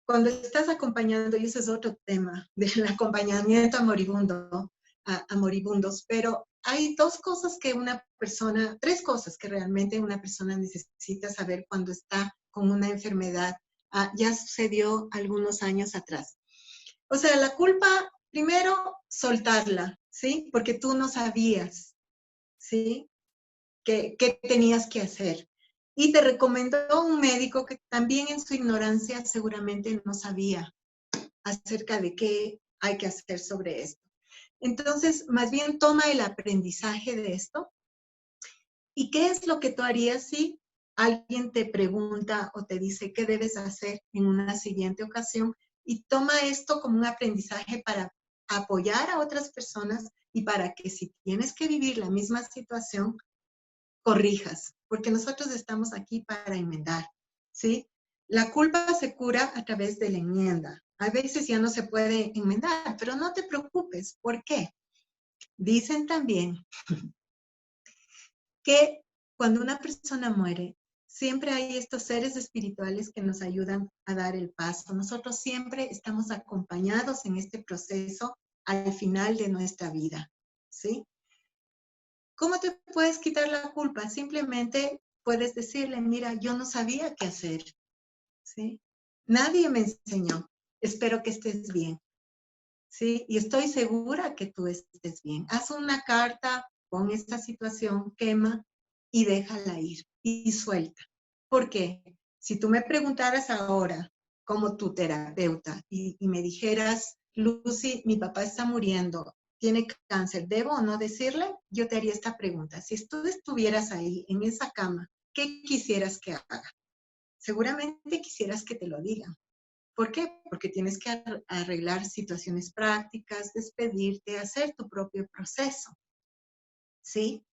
cuando estás acompañando, y ese es otro tema del acompañamiento a moribundo, a moribundos, pero hay dos cosas que una persona, tres cosas que realmente una persona necesita saber cuando está con una enfermedad. Ya sucedió algunos años atrás. O sea, la culpa, primero, soltarla, ¿sí? Porque tú no sabías, ¿sí? ¿Qué tenías que hacer? Y te recomendó un médico que también en su ignorancia seguramente no sabía acerca de qué hay que hacer sobre esto. Entonces, más bien toma el aprendizaje de esto. ¿Y qué es lo que tú harías si alguien te pregunta o te dice qué debes hacer en una siguiente ocasión? Y toma esto como un aprendizaje para apoyar a otras personas y para que si tienes que vivir la misma situación, corrijas, porque nosotros estamos aquí para enmendar, ¿sí? La culpa se cura a través de la enmienda. A veces ya no se puede enmendar, pero no te preocupes. ¿Por qué? Dicen también que cuando una persona muere, siempre hay estos seres espirituales que nos ayudan a dar el paso. Nosotros siempre estamos acompañados en este proceso al final de nuestra vida, ¿sí? ¿Cómo te puedes quitar la culpa? Simplemente puedes decirle, mira, yo no sabía qué hacer, ¿sí? Nadie me enseñó. Espero que estés bien, ¿sí? Y estoy segura que tú estés bien. Haz una carta, pon esta situación, quema y déjala ir y suelta. ¿Por qué? Si tú me preguntaras ahora, como tu terapeuta, y me dijeras, Lucy, mi papá está muriendo, tiene cáncer, ¿debo o no decirle? Yo te haría esta pregunta. Si tú estuvieras ahí, en esa cama, ¿qué quisieras que haga? Seguramente quisieras que te lo digan. ¿Por qué? Porque tienes que arreglar situaciones prácticas, despedirte, hacer tu propio proceso, ¿sí?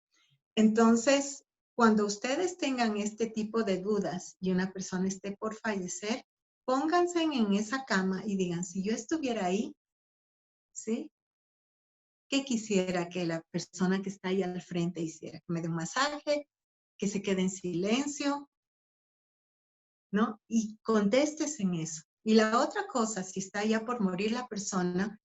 Entonces, cuando ustedes tengan este tipo de dudas y una persona esté por fallecer, pónganse en esa cama y digan, si yo estuviera ahí, ¿sí? ¿Qué quisiera que la persona que está ahí al frente hiciera? Que me dé un masaje, que se quede en silencio, ¿no? Y contestes en eso. Y la otra cosa, si está ya por morir la persona,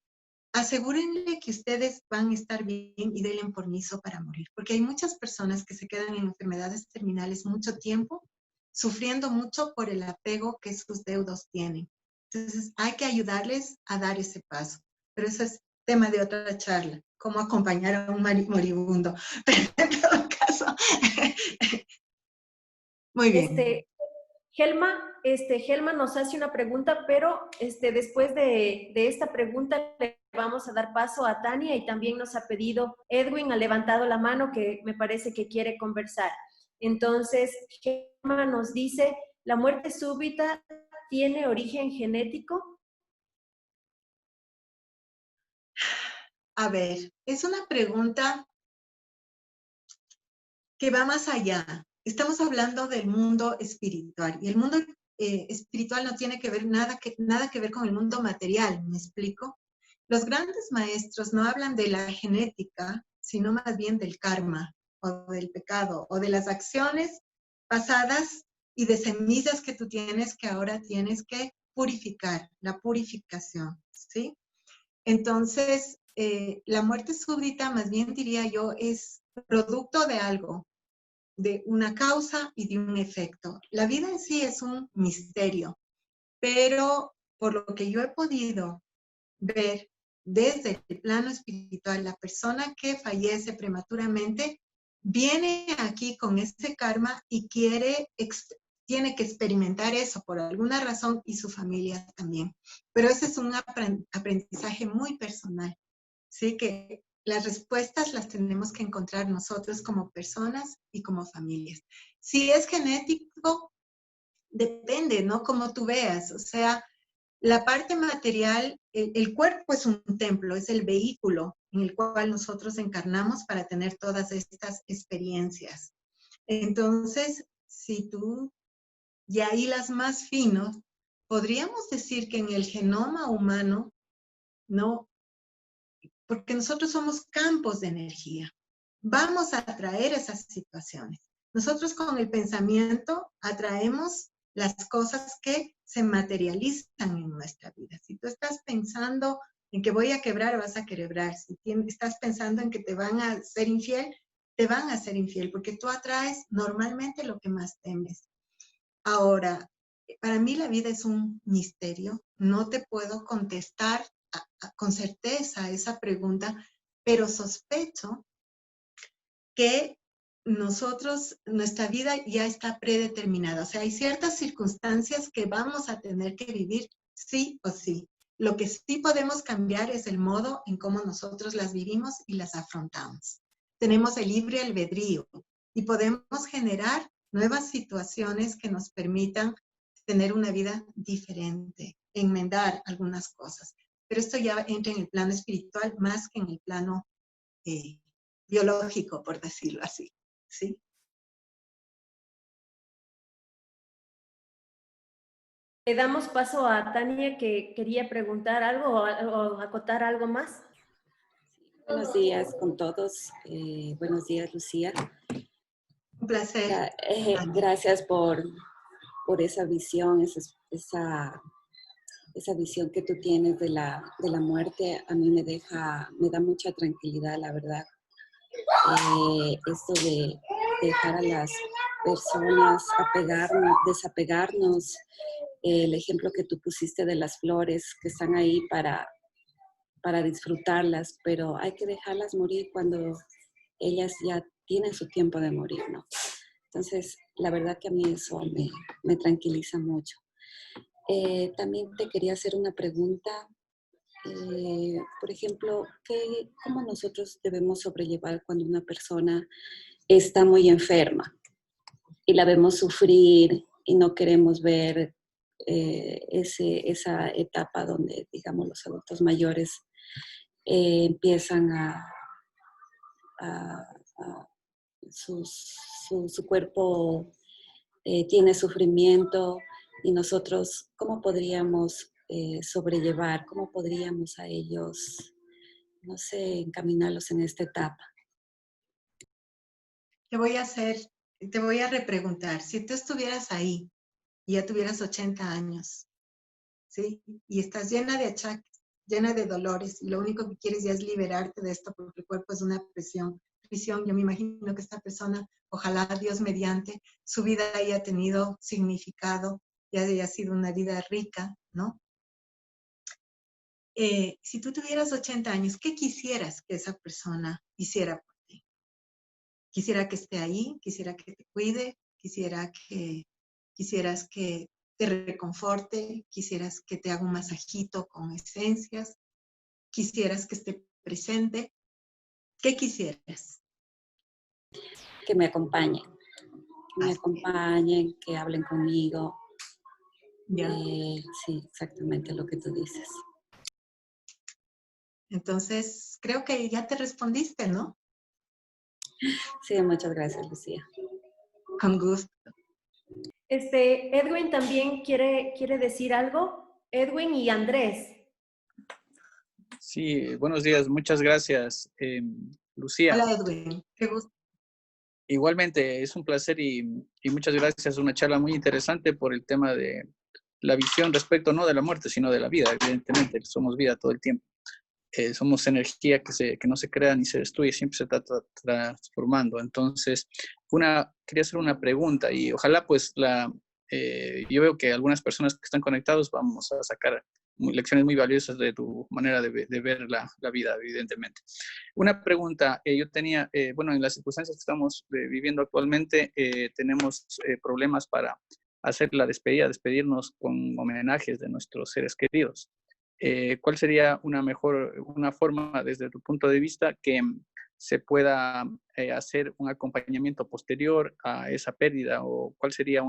asegúrenle que ustedes van a estar bien y denle permiso para morir, porque hay muchas personas que se quedan en enfermedades terminales mucho tiempo, sufriendo mucho por el apego que sus deudos tienen. Entonces, hay que ayudarles a dar ese paso. Pero eso es tema de otra charla, cómo acompañar a un moribundo. Pero en todo caso, muy bien. Helma nos hace una pregunta, pero después de esta pregunta le vamos a dar paso a Tania y también nos ha pedido, Edwin ha levantado la mano que me parece que quiere conversar. Entonces, Helma nos dice, ¿la muerte súbita tiene origen genético? A ver, es una pregunta que va más allá. Estamos hablando del mundo espiritual y el mundo espiritual no tiene que ver nada que ver con el mundo material, ¿me explico? Los grandes maestros no hablan de la genética, sino más bien del karma o del pecado o de las acciones pasadas y de semillas que tú tienes que ahora tienes que purificar, la purificación, ¿sí? Entonces, la muerte súbita, más bien diría yo, es producto de algo, de una causa y de un efecto. La vida en sí es un misterio, pero por lo que yo he podido ver desde el plano espiritual, la persona que fallece prematuramente viene aquí con ese karma y tiene que experimentar eso por alguna razón y su familia también. Pero ese es un aprendizaje muy personal, ¿sí? Que las respuestas las tenemos que encontrar nosotros como personas y como familias. Si es genético, depende, ¿no? Como tú veas, o sea, La parte material, el cuerpo es un templo, es el vehículo en el cual nosotros encarnamos para tener todas estas experiencias. Entonces, si tú ya hilas más finos, podríamos decir que en el genoma humano, no, porque nosotros somos campos de energía, vamos a atraer esas situaciones. Nosotros con el pensamiento atraemos las cosas que se materializan en nuestra vida. Si tú estás pensando en que voy a quebrar, vas a quebrar. Si estás pensando en que te van a ser infiel, te van a ser infiel, porque tú atraes normalmente lo que más temes. Ahora, para mí la vida es un misterio. No te puedo contestar con certeza esa pregunta, pero sospecho que nuestra vida ya está predeterminada. O sea, hay ciertas circunstancias que vamos a tener que vivir sí o sí. Lo que sí podemos cambiar es el modo en cómo nosotros las vivimos y las afrontamos. Tenemos el libre albedrío y podemos generar nuevas situaciones que nos permitan tener una vida diferente, enmendar algunas cosas. Pero esto ya entra en el plano espiritual más que en el plano biológico, por decirlo así. ¿Sí? Le damos paso a Tania, que quería preguntar algo o acotar algo más. Buenos días con todos. Buenos días, Lucía. Un placer. Gracias por esa visión, esa visión que tú tienes de la muerte. A mí me da mucha tranquilidad, la verdad. Esto de dejar a las personas desapegarnos, el ejemplo que tú pusiste de las flores que están ahí para disfrutarlas, pero hay que dejarlas morir cuando ellas ya tienen su tiempo de morir, ¿no? Entonces, la verdad que a mí eso me tranquiliza mucho. También te quería hacer una pregunta. Por ejemplo, ¿cómo nosotros debemos sobrellevar cuando una persona está muy enferma y la vemos sufrir y no queremos ver esa etapa donde, digamos, los adultos mayores empiezan a su cuerpo tiene sufrimiento y nosotros, ¿cómo podríamos sobrellevar? ¿Cómo podríamos a ellos, no sé, encaminarlos en esta etapa? Te voy a repreguntar. Si tú estuvieras ahí y ya tuvieras 80 años, ¿sí? Y estás llena de achaques, llena de dolores, y lo único que quieres ya es liberarte de esto porque el cuerpo es una prisión. Yo me imagino que esta persona, ojalá Dios mediante, su vida haya tenido significado, ya haya sido una vida rica, ¿no? Si tú tuvieras 80 años, ¿qué quisieras que esa persona hiciera por ti? Quisiera que esté ahí, quisiera que te cuide, quisieras que te reconforte, quisieras que te haga un masajito con esencias, quisieras que esté presente. ¿Qué quisieras? Que me acompañen, que hablen conmigo. ¿Ya? Sí, exactamente lo que tú dices. Entonces, creo que ya te respondiste, ¿no? Sí, muchas gracias, Lucía. Con gusto. Edwin también quiere decir algo. Edwin y Andrés. Sí, buenos días, muchas gracias, Lucía. Hola, Edwin, qué gusto. Igualmente, es un placer y muchas gracias. Una charla muy interesante por el tema de la visión respecto no de la muerte, sino de la vida. Evidentemente, somos vida todo el tiempo. Somos energía que no se crea ni se destruye, siempre se está transformando. Entonces, quería hacer una pregunta y ojalá pues yo veo que algunas personas que están conectados vamos a sacar lecciones muy valiosas de tu manera de ver la vida, evidentemente. Una pregunta, yo tenía, bueno, en las circunstancias que estamos viviendo actualmente, tenemos problemas para hacer la despedida, despedirnos con homenajes de nuestros seres queridos. ¿Cuál sería una forma desde tu punto de vista que se pueda hacer un acompañamiento posterior a esa pérdida? ¿O cuál sería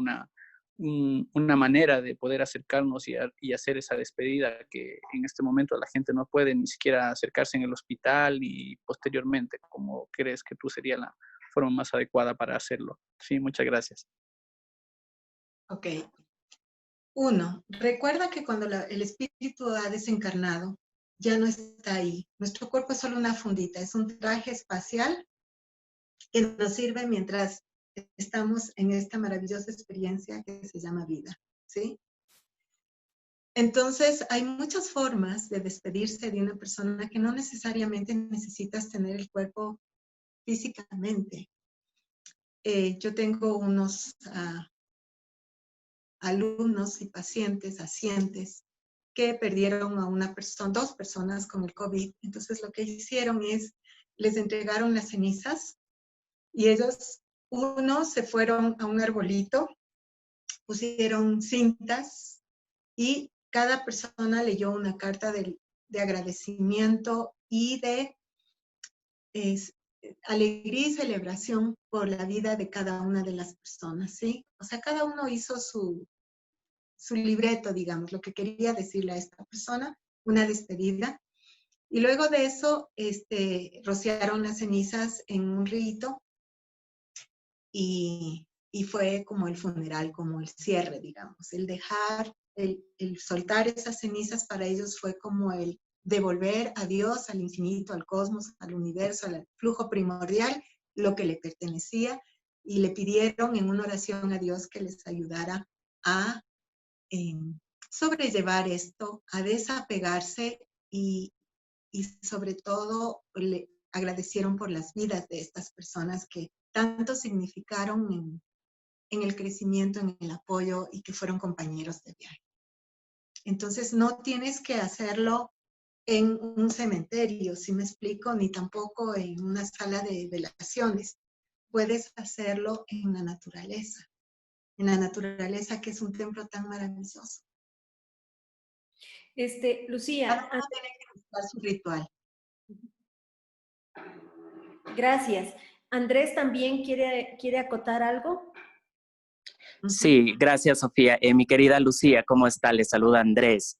una manera de poder acercarnos y hacer esa despedida que en este momento la gente no puede ni siquiera acercarse en el hospital y posteriormente, ¿cómo crees que tú sería la forma más adecuada para hacerlo? Sí, muchas gracias. Ok. 1. Recuerda que cuando el espíritu ha desencarnado, ya no está ahí. Nuestro cuerpo es solo una fundita, es un traje espacial que nos sirve mientras estamos en esta maravillosa experiencia que se llama vida, ¿sí? Entonces, hay muchas formas de despedirse de una persona que no necesariamente necesitas tener el cuerpo físicamente. Yo tengo unos alumnos y pacientes que perdieron a una persona, 2 personas con el COVID. Entonces, lo que hicieron es, les entregaron las cenizas y ellos, unos se fueron a un arbolito, pusieron cintas y cada persona leyó una carta de agradecimiento y de alegría y celebración por la vida de cada una de las personas, ¿sí? O sea, cada uno hizo su libreto, digamos, lo que quería decirle a esta persona, una despedida. Y luego de eso, rociaron las cenizas en un rito y fue como el funeral, como el cierre, digamos. El dejar, el soltar esas cenizas para ellos fue como el devolver a Dios, al infinito, al cosmos, al universo, al flujo primordial, lo que le pertenecía, y le pidieron en una oración a Dios que les ayudara a sobrellevar esto, a desapegarse y sobre todo le agradecieron por las vidas de estas personas que tanto significaron en el crecimiento, en el apoyo y que fueron compañeros de viaje. Entonces no tienes que hacerlo en un cementerio, si me explico, ni tampoco en una sala de velaciones. Puedes hacerlo en la naturaleza que es un templo tan maravilloso. Lucía. Cada uno tiene que buscar su ritual. Gracias. Andrés también quiere acotar algo. Sí, gracias, Sofía. Mi querida Lucía, ¿cómo está? Le saluda Andrés.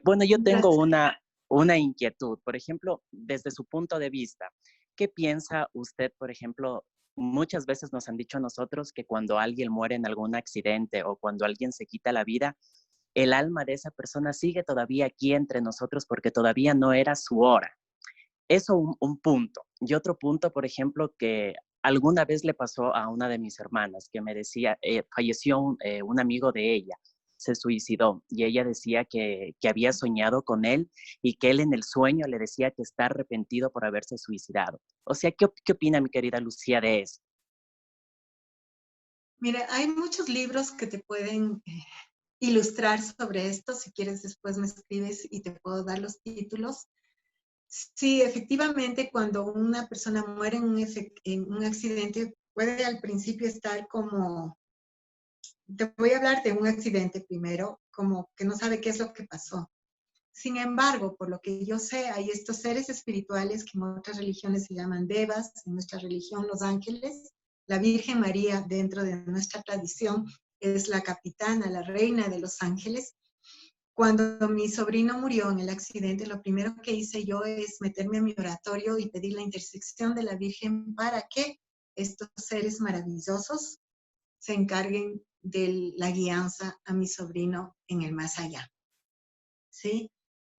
Bueno, yo tengo una inquietud. Por ejemplo, desde su punto de vista, ¿qué piensa usted, por ejemplo? Muchas veces nos han dicho a nosotros que cuando alguien muere en algún accidente o cuando alguien se quita la vida, el alma de esa persona sigue todavía aquí entre nosotros porque todavía no era su hora. Eso un punto. Y otro punto, por ejemplo, que alguna vez le pasó a una de mis hermanas, que me decía, falleció un amigo de ella, se suicidó, y ella decía que había soñado con él y que él en el sueño le decía que está arrepentido por haberse suicidado. O sea, ¿qué opina mi querida Lucía de eso? Mira, hay muchos libros que te pueden ilustrar sobre esto. Si quieres, después me escribes y te puedo dar los títulos. Sí, efectivamente, cuando una persona muere en un accidente, puede al principio estar como, te voy a hablar de un accidente primero, como que no sabe qué es lo que pasó. Sin embargo, por lo que yo sé, hay estos seres espirituales que en otras religiones se llaman devas, en nuestra religión los ángeles. La Virgen María, dentro de nuestra tradición, es la capitana, la reina de los ángeles. Cuando mi sobrino murió en el accidente, lo primero que hice yo es meterme a mi oratorio y pedir la intersección de la Virgen para que estos seres maravillosos se encarguen de la guianza a mi sobrino en el más allá. ¿Sí?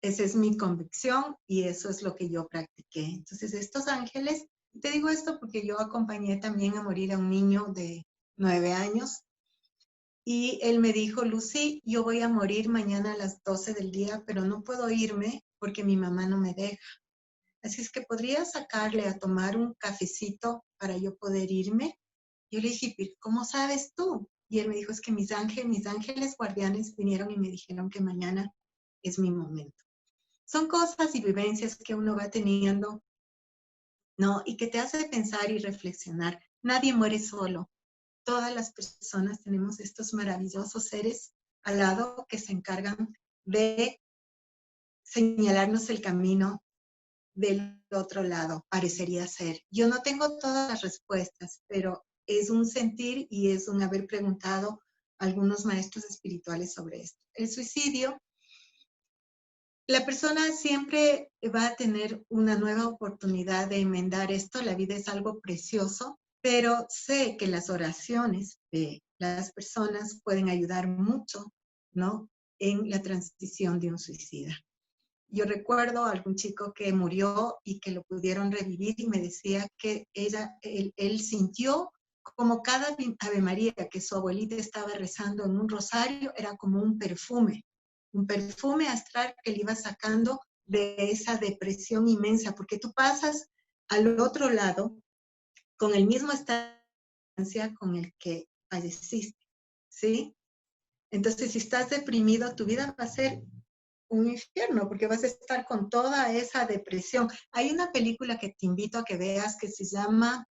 Esa es mi convicción y eso es lo que yo practiqué. Entonces, estos ángeles, te digo esto porque yo acompañé también a morir a un niño de 9 años y él me dijo, Lucy, yo voy a morir mañana a las 12 del día, pero no puedo irme porque mi mamá no me deja. Así es que podría sacarle a tomar un cafecito para yo poder irme. Yo le dije, ¿cómo sabes tú? Y él me dijo, es que mis ángeles guardianes vinieron y me dijeron que mañana es mi momento. Son cosas y vivencias que uno va teniendo, ¿no? Y que te hace pensar y reflexionar. Nadie muere solo. Todas las personas tenemos estos maravillosos seres al lado que se encargan de señalarnos el camino del otro lado, parecería ser. Yo no tengo todas las respuestas, pero es un sentir y es un haber preguntado algunos maestros espirituales sobre esto. El suicidio, la persona siempre va a tener una nueva oportunidad de enmendar esto. La vida es algo precioso, pero sé que las oraciones de las personas pueden ayudar mucho, ¿no?, en la transición de un suicida. Yo recuerdo a algún chico que murió y que lo pudieron revivir y me decía que él sintió como cada Ave María que su abuelita estaba rezando en un rosario era como un perfume astral que le iba sacando de esa depresión inmensa, porque tú pasas al otro lado con el mismo estado con el que falleciste, ¿sí? Entonces, si estás deprimido, tu vida va a ser un infierno, porque vas a estar con toda esa depresión. Hay una película que te invito a que veas que se llama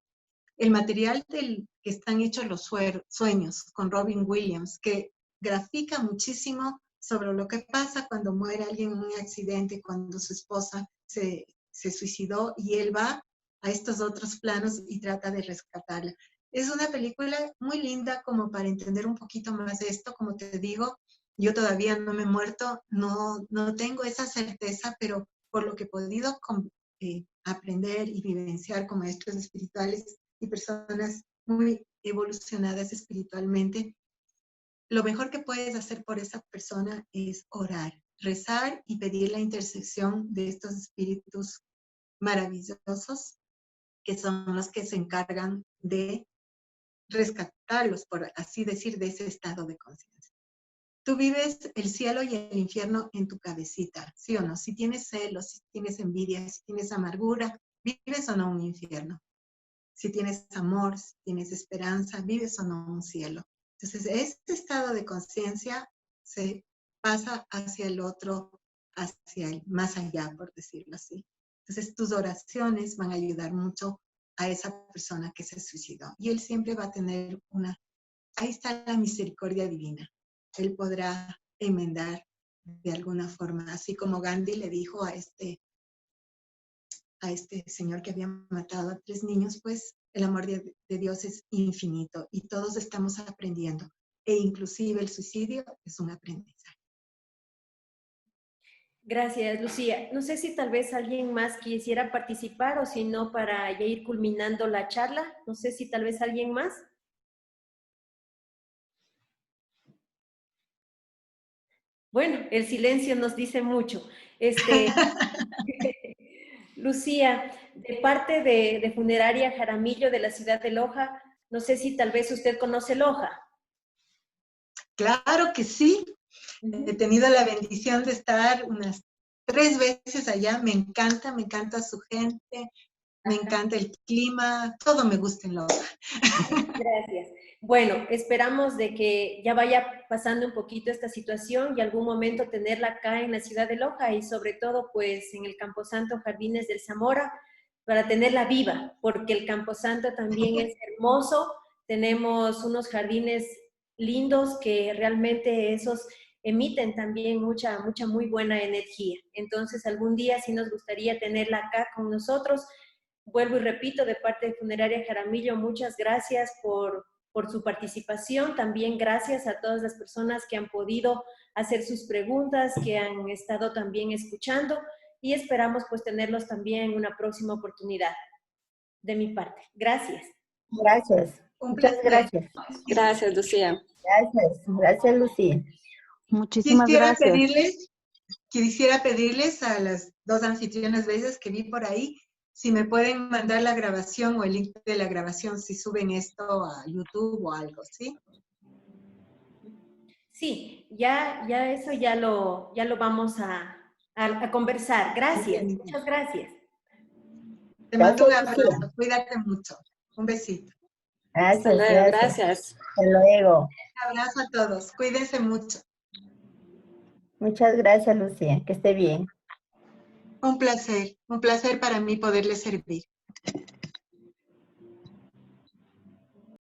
El material del que están hechos los sueños, con Robin Williams, que grafica muchísimo sobre lo que pasa cuando muere alguien en un accidente, cuando su esposa se suicidó y él va a estos otros planos y trata de rescatarla. Es una película muy linda como para entender un poquito más de esto. Como te digo, yo todavía no me he muerto, no tengo esa certeza, pero por lo que he podido aprender y vivenciar con maestros espirituales y personas muy evolucionadas espiritualmente, lo mejor que puedes hacer por esa persona es orar, rezar y pedir la intersección de estos espíritus maravillosos que son los que se encargan de rescatarlos, por así decir, de ese estado de conciencia. Tú vives el cielo y el infierno en tu cabecita, ¿sí o no? Si tienes celos, si tienes envidia, si tienes amargura, ¿vives o no un infierno? Si tienes amor, si tienes esperanza, ¿vives o no un cielo? Entonces, este estado de conciencia se pasa hacia el otro, hacia el más allá, por decirlo así. Entonces, tus oraciones van a ayudar mucho a esa persona que se suicidó. Y él siempre va a tener ahí está la misericordia divina. Él podrá enmendar de alguna forma, así como Gandhi le dijo a este señor que había matado a 3 niños, pues el amor de Dios es infinito y todos estamos aprendiendo. E inclusive el suicidio es un aprendizaje. Gracias, Lucía. No sé si tal vez alguien más quisiera participar o si no, para ya ir culminando la charla. No sé si tal vez alguien más. Bueno, el silencio nos dice mucho. Lucía, de parte de Funeraria Jaramillo de la ciudad de Loja, no sé si tal vez usted conoce Loja. Claro que sí. He tenido la bendición de estar unas 3 veces allá. Me encanta su gente, me encanta el clima, todo me gusta en Loja. Gracias. Bueno, esperamos de que ya vaya pasando un poquito esta situación y algún momento tenerla acá en la ciudad de Loja y sobre todo pues en el Camposanto Jardines del Zamora para tenerla viva, porque el Camposanto también es hermoso, tenemos unos jardines lindos que realmente esos emiten también mucha muy buena energía. Entonces algún día sí nos gustaría tenerla acá con nosotros. Vuelvo y repito, de parte de Funeraria Jaramillo, muchas gracias por su participación. También gracias a todas las personas que han podido hacer sus preguntas, que han estado también escuchando y esperamos pues tenerlos también en una próxima oportunidad. De mi parte. Gracias. Gracias. Muchas gracias. Gracias, Lucía. Gracias, Lucía. Muchísimas gracias. Quisiera pedirles a las 2 anfitrionas bellas que vi por ahí, si me pueden mandar la grabación o el link de la grabación, si suben esto a YouTube o algo, ¿sí? Sí, ya eso ya lo vamos a conversar. Gracias, muchas gracias. Te mando un Gracias, abrazo, Lucía. cuídate mucho. Un besito. Hasta luego, gracias. Hasta luego. Un abrazo a todos, cuídense mucho. Muchas gracias, Lucía. Que esté bien. Un placer para mí poderles servir.